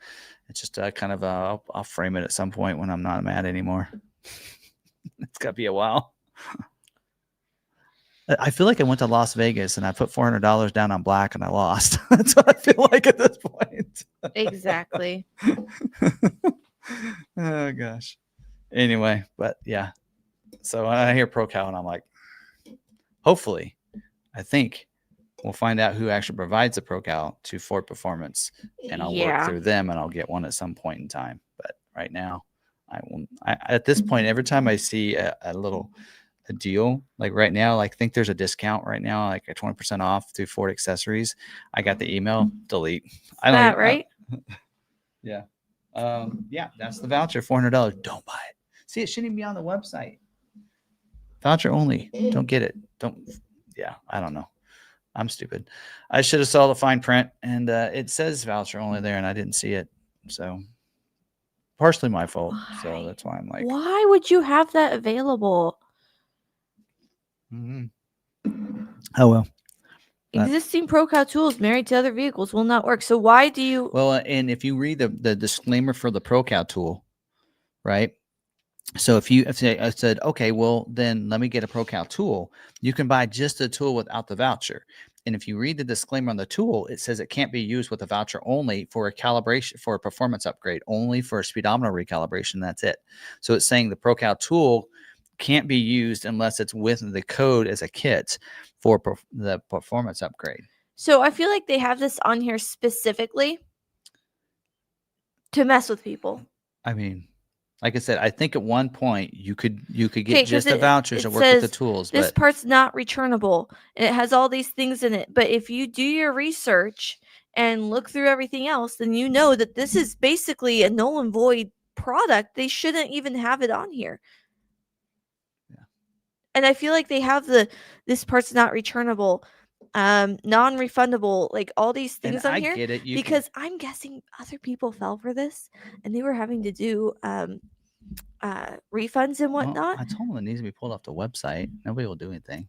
It's just kind of I'll frame it at some point when I'm not mad anymore. It's got to be a while. I feel like I went to Las Vegas and I put $400 down on black and I lost. That's what I feel like at this point. Exactly. Oh gosh. Anyway, but yeah. So when I hear Pro-Cal and I'm like, hopefully, I think we'll find out who actually provides the Pro-Cal to Ford Performance, and I'll work through them, and I'll get one at some point in time. But right now, I won't. At this point, every time I see a deal, like right now, like think there's a discount right now, like a 20% off through Ford Accessories, I got the email, delete. I don't that right? Yeah. Yeah, that's the voucher, $400. Don't buy it. See, it shouldn't even be on the website. Voucher only. Don't get it. Yeah, I don't know. I'm stupid. I should have saw the fine print, and it says voucher only there, and I didn't see it. So partially my fault. Why? So that's why I'm like, why would you have that available? Mm-hmm. Oh, well. Existing Pro-Cal tools married to other vehicles will not work. So why do you? Well, and if you read the disclaimer for the Pro-Cal tool, right? So if I said, okay, well, then let me get a Pro-Cal tool, you can buy just a tool without the voucher. And if you read the disclaimer on the tool, it says it can't be used with a voucher, only for a calibration, for a performance upgrade, only for a speedometer recalibration. That's it. So it's saying the Pro-Cal tool can't be used unless it's with the code as a kit for the performance upgrade. So I feel like they have this on here specifically to mess with people. I mean, like I said, I think at one point you could get just the vouchers and work with the tools. This part's not returnable, and it has all these things in it. But if you do your research and look through everything else, then you know that this is basically a null and void product, they shouldn't even have it on here. Yeah. And I feel like they have this part's not returnable, non-refundable, like all these things And on I here, get it. because I'm guessing other people fell for this and they were having to do refunds and whatnot. I told them it needs to be pulled off the website. Nobody will do anything.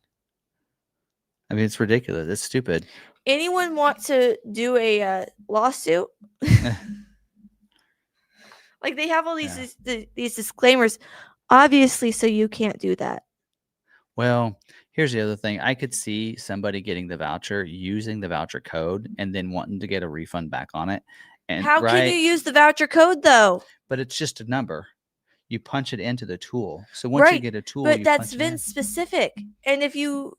I mean, it's ridiculous. It's stupid. Anyone want to do a lawsuit? Like they have all these these disclaimers, obviously, so you can't do that. Well, here's the other thing. I could see somebody getting the voucher, using the voucher code, and then wanting to get a refund back on it. And how can you use the voucher code though? But it's just a number. You punch it into the tool. So once you get a tool, but you that's punch it VIN specific. And if you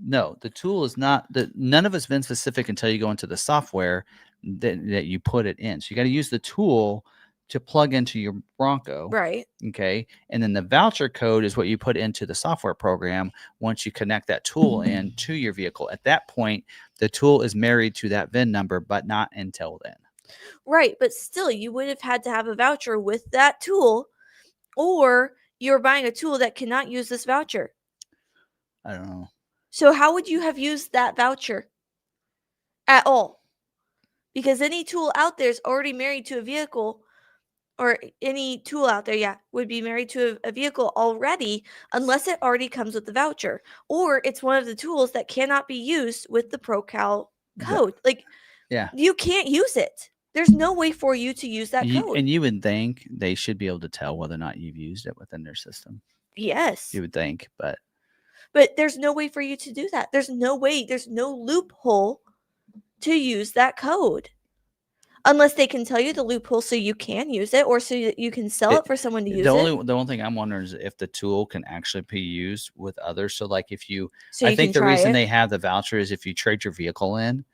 no, the tool is not none of it's VIN specific until you go into the software that you put it in. So you got to use the tool to plug into your Bronco. Right. Okay. And then the voucher code is what you put into the software program once you connect that tool in to your vehicle. At that point, the tool is married to that VIN number, but not until then. Right. But still, you would have had to have a voucher with that tool, or you're buying a tool that cannot use this voucher. I don't know. So how would you have used that voucher at all? Because any tool out there is already married to a vehicle, or any tool out there, would be married to a vehicle already, unless it already comes with the voucher, or it's one of the tools that cannot be used with the ProCal code. You can't use it. There's no way for you to use that code. And you would think they should be able to tell whether or not you've used it within their system. Yes. You would think, but there's no way for you to do that. There's no way. There's no loophole to use that code. Unless they can tell you the loophole so you can use it, or so that you can sell it for someone to use the only thing I'm wondering is if the tool can actually be used with others. So like if you, I think the reason they have the voucher is if you trade your vehicle in,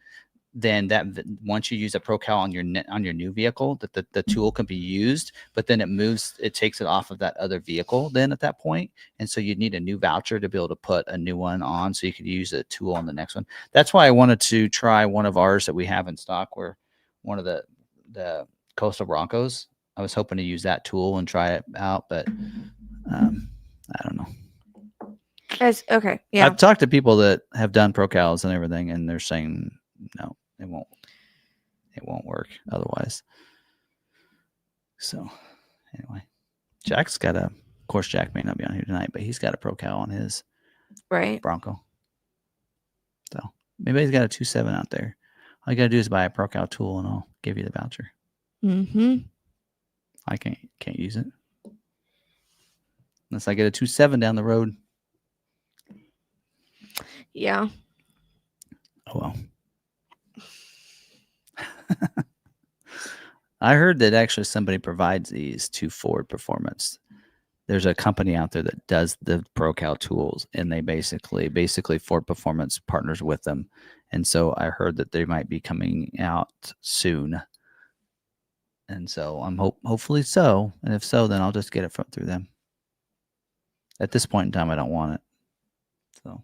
then that once you use a ProCal on your new vehicle, that the tool can be used, but then it takes it off of that other vehicle then at that point. And so you'd need a new voucher to be able to put a new one on so you could use a tool on the next one. That's why I wanted to try one of ours that we have in stock, where one of the Coastal Broncos. I was hoping to use that tool and try it out, but I don't know. Okay. Yeah. I've talked to people that have done ProCals and everything, and they're saying no. It won't work otherwise. So anyway, Jack's got of course, Jack may not be on here tonight, but he's got a ProCal on his Bronco. So maybe he's got a 2.7 out there. All you got to do is buy a ProCal tool and I'll give you the voucher. Mm-hmm. I can't use it. Unless I get a 2.7 down the road. Yeah. Oh, well. I heard that actually somebody provides these to Ford Performance. There's a company out there that does the ProCal tools, and they basically Ford Performance partners with them. And so I heard that they might be coming out soon. And so I'm hopefully so. And if so, then I'll just get it through them. At this point in time, I don't want it. So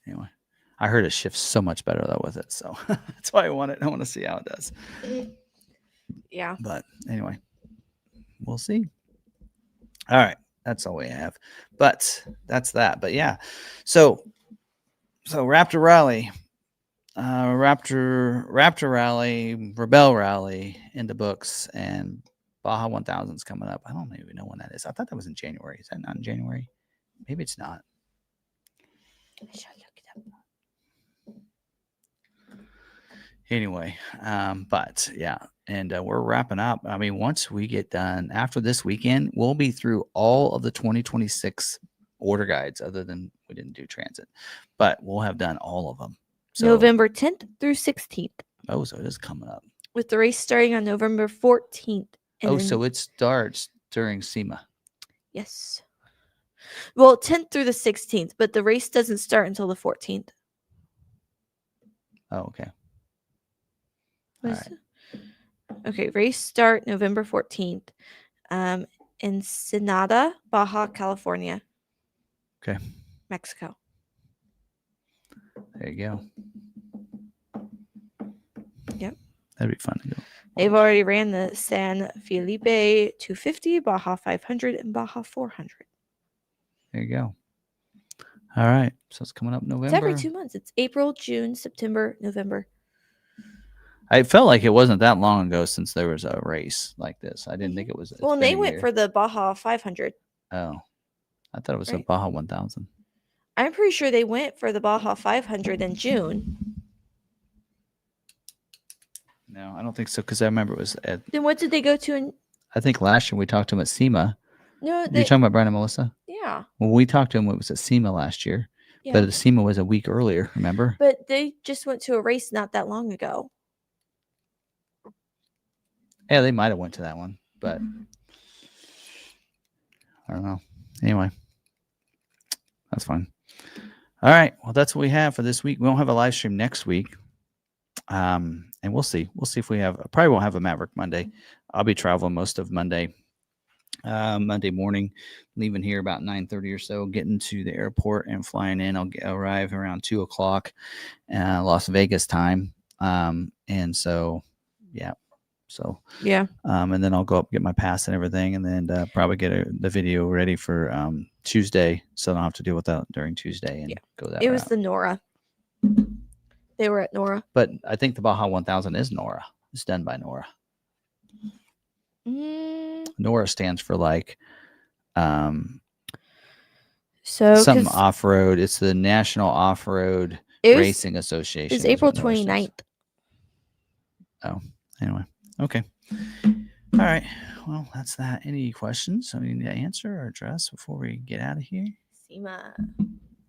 anyway. I heard it shifts so much better though with it, so that's why I want it. I want to see how it does. Yeah. But anyway, we'll see. All right, that's all we have. But that's that. But yeah, so Raptor Rally, Raptor Rally, Rebelle Rally in the books, and Baja 1000 is coming up. I don't even know when that is. I thought that was in January. Is that not in January? Maybe it's not. I should look it up. Anyway, but yeah, and we're wrapping up. I mean, once we get done after this weekend, we'll be through all of the 2026 order guides, other than we didn't do transit, but we'll have done all of them. So, November 10th through 16th. Oh, so it is coming up. With the race starting on November 14th. So it starts during SEMA. Yes. Well, 10th through the 16th, but the race doesn't start until the 14th. Oh, okay. All right. Okay, race start November 14th. Ensenada, Baja California. Okay. Mexico. There you go. Yep. That'd be fun to go. They've already ran the San Felipe 250, Baja 500, and Baja 400. There you go. All right. So it's coming up November. It's every 2 months. It's April, June, September, November. I felt like it wasn't that long ago since there was a race like this. I didn't think it was. Well, and they went for the Baja 500. Oh, I thought it was a Baja 1000. I'm pretty sure they went for the Baja 500 in June. No, I don't think so, because I remember it was at. Then what did they go to? I think last year we talked to him at SEMA. No, you're talking about Brian and Melissa? Yeah. When we talked to him, it was at SEMA last year. Yeah. But the SEMA was a week earlier, remember? But they just went to a race not that long ago. Yeah, they might have went to that one, but I don't know. Anyway, that's fine. All right. Well, that's what we have for this week. We won't have a live stream next week. And we'll see. We'll see if we have. Probably won't have a Maverick Monday. I'll be traveling most of Monday. Monday morning, leaving here about 9:30 or so, getting to the airport and flying in. I'll arrive around 2:00, Las Vegas time. And so, yeah. So yeah. And then I'll go up, get my pass and everything, and then probably get the video ready for Tuesday, so I don't have to deal with that during Tuesday and go that. It was the Nora. They were at Nora. But I think the Baja 1000 is Nora. It's done by Nora. Nora stands for like some off-road. It's the National Off-Road Racing Association. It's April 29th. Oh, anyway. Okay. All right. Well, that's that. Any questions I need to answer or address before we get out of here? SEMA.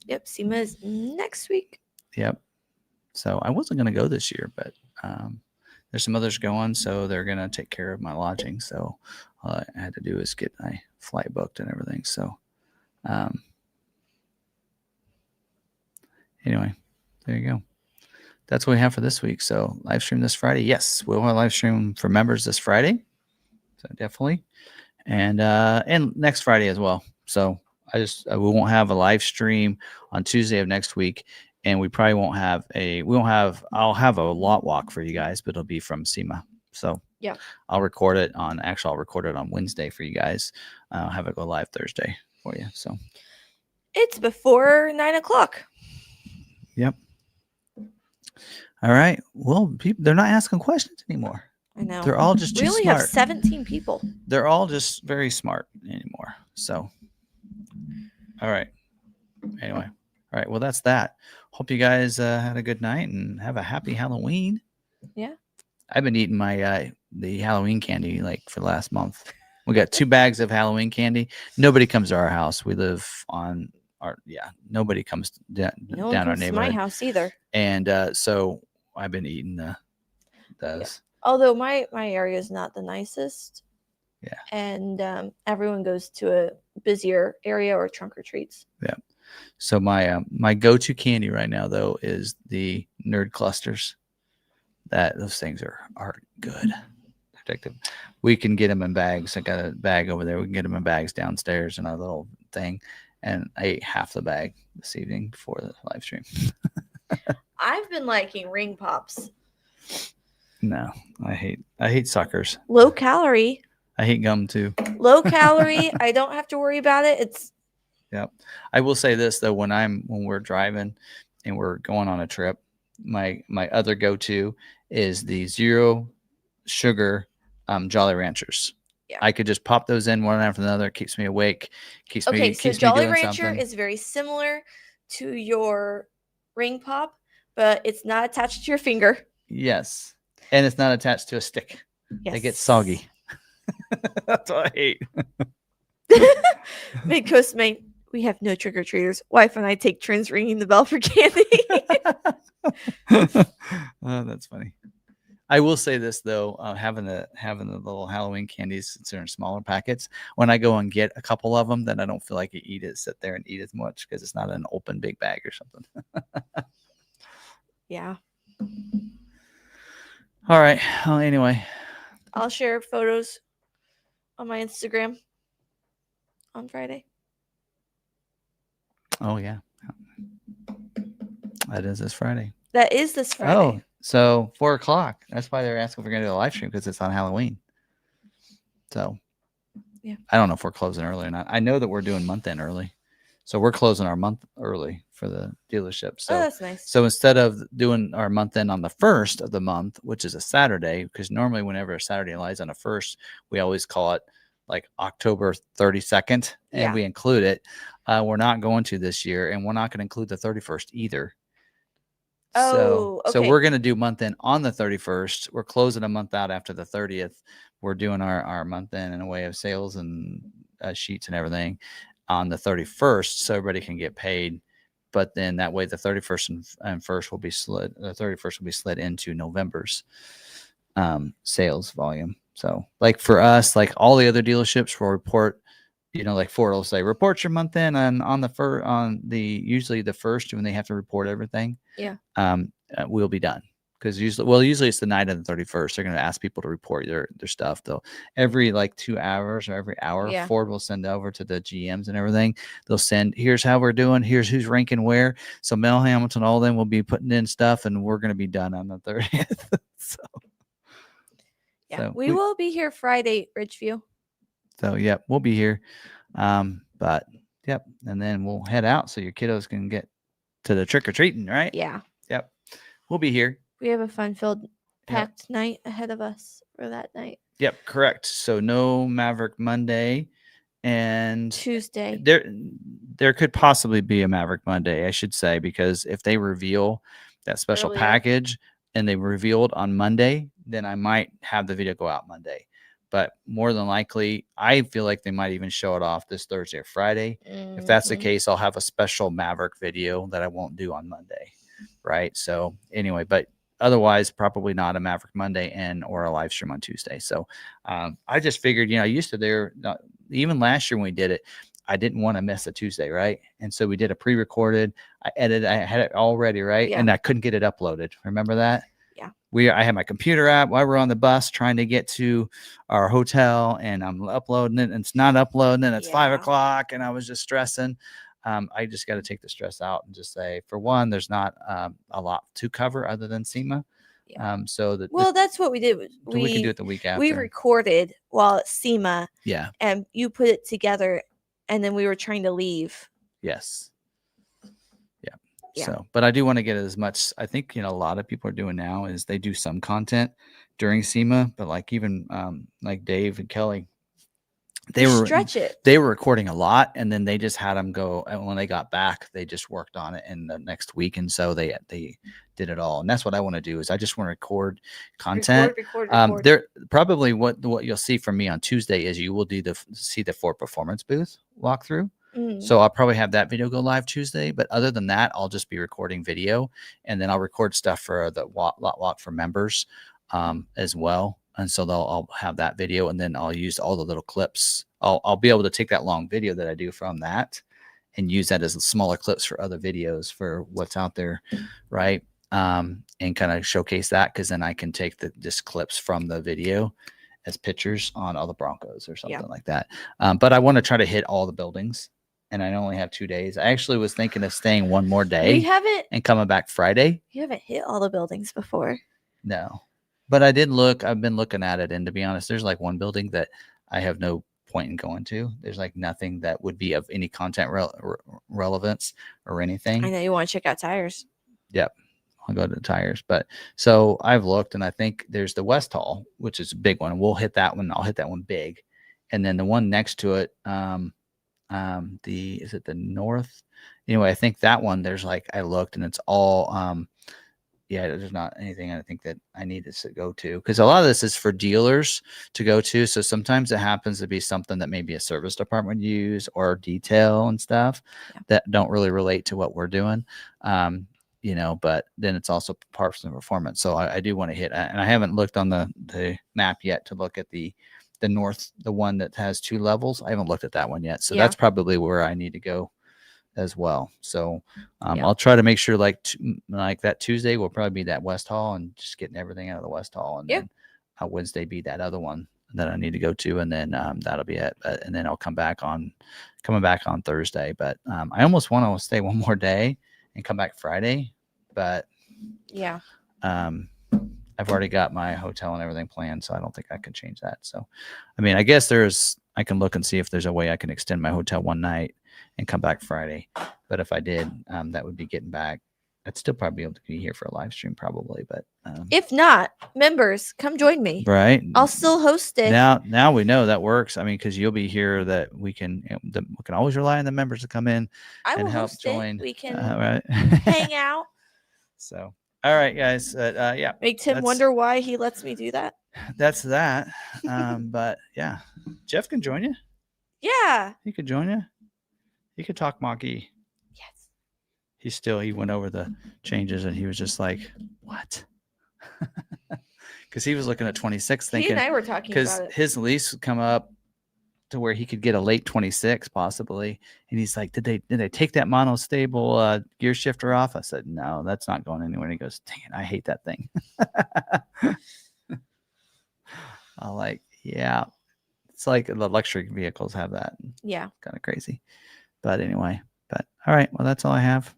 Yep. SEMA is next week. Yep. So I wasn't going to go this year, but there's some others going, so they're going to take care of my lodging. So all I had to do is get my flight booked and everything. So anyway, there you go. That's what we have for this week. So live stream this Friday. Yes, we'll have a live stream for members this Friday. So definitely. And next Friday as well. So we won't have a live stream on Tuesday of next week. And we probably won't have I'll have a lot walk for you guys, but it'll be from SEMA. So yeah, I'll record it on Wednesday for you guys. I'll have it go live Thursday for you. So it's before 9:00. Yep. All right. Well, they're not asking questions anymore. I know. They're all just too smart. We only have 17 people. They're all just very smart anymore. So, all right. Anyway. All right. Well, that's that. Hope you guys had a good night and have a happy Halloween. Yeah. I've been eating my the Halloween candy like for the last month. We got 2 bags of Halloween candy. Nobody comes to our house. We live on nobody comes down our neighborhood. To my house either. And so I've been eating those. Yeah. Although my area is not the nicest. Yeah. And everyone goes to a busier area or trunk or treats. Yeah. So my go-to candy right now though is the Nerd Clusters. Those things are good. Protective. We can get them in bags. I got a bag over there. We can get them in bags downstairs in our little thing. And I ate half the bag this evening before the live stream. I've been liking ring pops. No, I hate suckers. Low calorie. I hate gum too. Low calorie. I don't have to worry about it. Yep. I will say this though, when we're driving and we're going on a trip, my other go-to is the 0 sugar Jolly Ranchers. Yeah. I could just pop those in one after another. It keeps me awake. So Jolly Rancher is very similar to your ring pop, but it's not attached to your finger. Yes. And it's not attached to a stick. Yes. They get soggy. That's what I hate. Big Coast mate, we have no trick-or-treaters. Wife and I take turns ringing the bell for candy. Oh, that's funny. I will say this though, having the little Halloween candies, since they're in smaller packets, when I go and get a couple of them, then I don't feel like I sit there and eat as much because it's not an open big bag or something. Yeah. All right. Well, anyway, I'll share photos on my Instagram on Friday. Oh yeah, that is this Friday. That is this Friday. Oh, So 4:00. That's why they're asking if we're going to do a live stream, because it's on Halloween. So yeah, I don't know if we're closing early or not. I know that we're doing month end early. So we're closing our month early for the dealership. So that's nice. So instead of doing our month end on the 1st of the month, which is a Saturday, because normally whenever a Saturday lies on a 1st, we always call it like October 32nd, and we include it. We're not going to this year, and we're not going to include the 31st either. So we're going to do month end on the 31st. We're closing a month out after the 30th. We're doing our month end in a way of sales and sheets and everything on the 31st, so everybody can get paid. But then that way, the 31st and 1st will be slid. The 31st will be slid into November's sales volume. So, like for us, like all the other dealerships will report, like Ford will say, report your month in on the usually the 1st when they have to report everything. Yeah. We'll be done. Because usually it's the night of the 31st. They're going to ask people to report their stuff. They'll every like 2 hours or every hour, Ford will send over to the GMs and everything. They'll send, here's how we're doing. Here's who's ranking where. So Mel Hamilton, all of them will be putting in stuff, and we're going to be done on the 30th. We will be here Friday, Ridgeview. So yep, we'll be here. But yep, and then we'll head out so your kiddos can get to the trick or treating, right? Yeah. Yep, we'll be here. We have a fun-filled, packed night ahead of us for that night. Yep, correct. So no Maverick Monday and Tuesday. There could possibly be a Maverick Monday, I should say, because if they reveal that special package and they revealed on Monday, then I might have the video go out Monday. But more than likely, I feel like they might even show it off this Thursday or Friday. If that's the case, I'll have a special Maverick video that I won't do on Monday, right? So anyway, but otherwise, probably not a Maverick Monday or a live stream on Tuesday. So I just figured, I used to even last year when we did it, I didn't want to miss a Tuesday, right? And so we did a pre-recorded. I had it all ready, right? Yeah. And I couldn't get it uploaded. Remember that? Yeah. I had my computer app while we're on the bus trying to get to our hotel, and I'm uploading it, and it's not uploading, and it's 5:00, and I was just stressing. I just got to take the stress out and just say, for one, there's not a lot to cover other than SEMA. Yeah. That's what we did. We can do it the week after. We recorded while at SEMA. Yeah. And you put it together, and then we were trying to leave. Yes. Yeah. So, but I do want to get as much. I think a lot of people are doing now is they do some content during SEMA, but like even like Dave and Kelly. They were recording a lot, and then they just had them go. And when they got back, they just worked on it in the next week, and so they did it all. And that's what I want to do is I just want to record content. Record. There probably what you'll see from me on Tuesday is you will see the Ford Performance booth walkthrough. So I'll probably have that video go live Tuesday, but other than that, I'll just be recording video, and then I'll record stuff for the lot walk for members as well. And so I'll have that video, and then I'll use all the little clips. I'll be able to take that long video that I do from that and use that as smaller clips for other videos for what's out there, right? And kind of showcase that, because then I can take just clips from the video as pictures on all the Broncos or something like that. But I want to try to hit all the buildings, and I only have 2 days. I actually was thinking of staying one more day and coming back Friday. You haven't hit all the buildings before. No. But I did look. I've been looking at it, and to be honest, there's like one building that I have no point in going to. There's like nothing that would be of any content relevance or anything. I know you want to check out tires. Yep, I'll go to the tires. But so I've looked, and I think there's the West Hall, which is a big one. We'll hit that one. I'll hit that one big, and then the one next to it, is it the North? Anyway, I think that one. There's like I looked, and it's all. There's not anything I think that I need to go to, because a lot of this is for dealers to go to. So sometimes it happens to be something that maybe a service department use or detail and stuff that don't really relate to what we're doing. But then it's also parts and performance. So I do want to hit, and I haven't looked on the map yet to look at the North, the one that has 2 levels. I haven't looked at that one yet. So that's probably where I need to go as well. So I'll try to make sure like that Tuesday will probably be that West Hall and just getting everything out of the West Hall, and then Wednesday be that other one that I need to go to, and then that'll be it. And then I'll coming back on Thursday. But I almost want to stay one more day and come back Friday, but I've already got my hotel and everything planned, so I don't think I can change that. So, I mean, I guess I can look and see if there's a way I can extend my hotel one night and come back Friday. But if I did, that would be getting back. I'd still probably be able to be here for a live stream probably, but if not, members, come join me. Right. I'll still host it. Now we know that works. I mean, because you'll be here, that we can always rely on the members to come in and help join. We can right. hang out. So, all right, guys. Yeah. Make Tim wonder why he lets me do that. That's that. But yeah, Jeff can join you. Yeah. He could join you. He could talk mach-e. Yes. He went over the changes and he was just like, what? Because he was looking at 26 thinking. He and I were talking about it. Because his lease would come up to where he could get a late 26 possibly. And he's like, did they take that monostable gear shifter off? I said, no, that's not going anywhere. And he goes, dang it, I hate that thing. I'm like, yeah. It's like the luxury vehicles have that. Yeah. Kind of crazy. But anyway, all right. Well, that's all I have.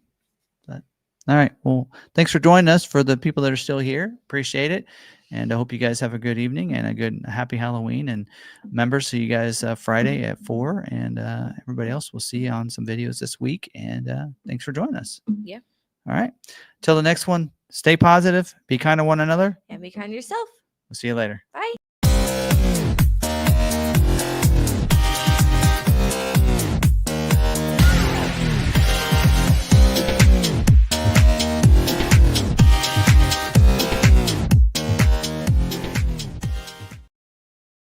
All right. Well, thanks for joining us. For the people that are still here, appreciate it. And I hope you guys have a good evening and a happy Halloween. And members, see you guys Friday at 4. And everybody else, we'll see you on some videos this week. And thanks for joining us. Yeah. All right. Till the next one, stay positive, be kind to one another. And be kind to yourself. We'll see you later. Bye.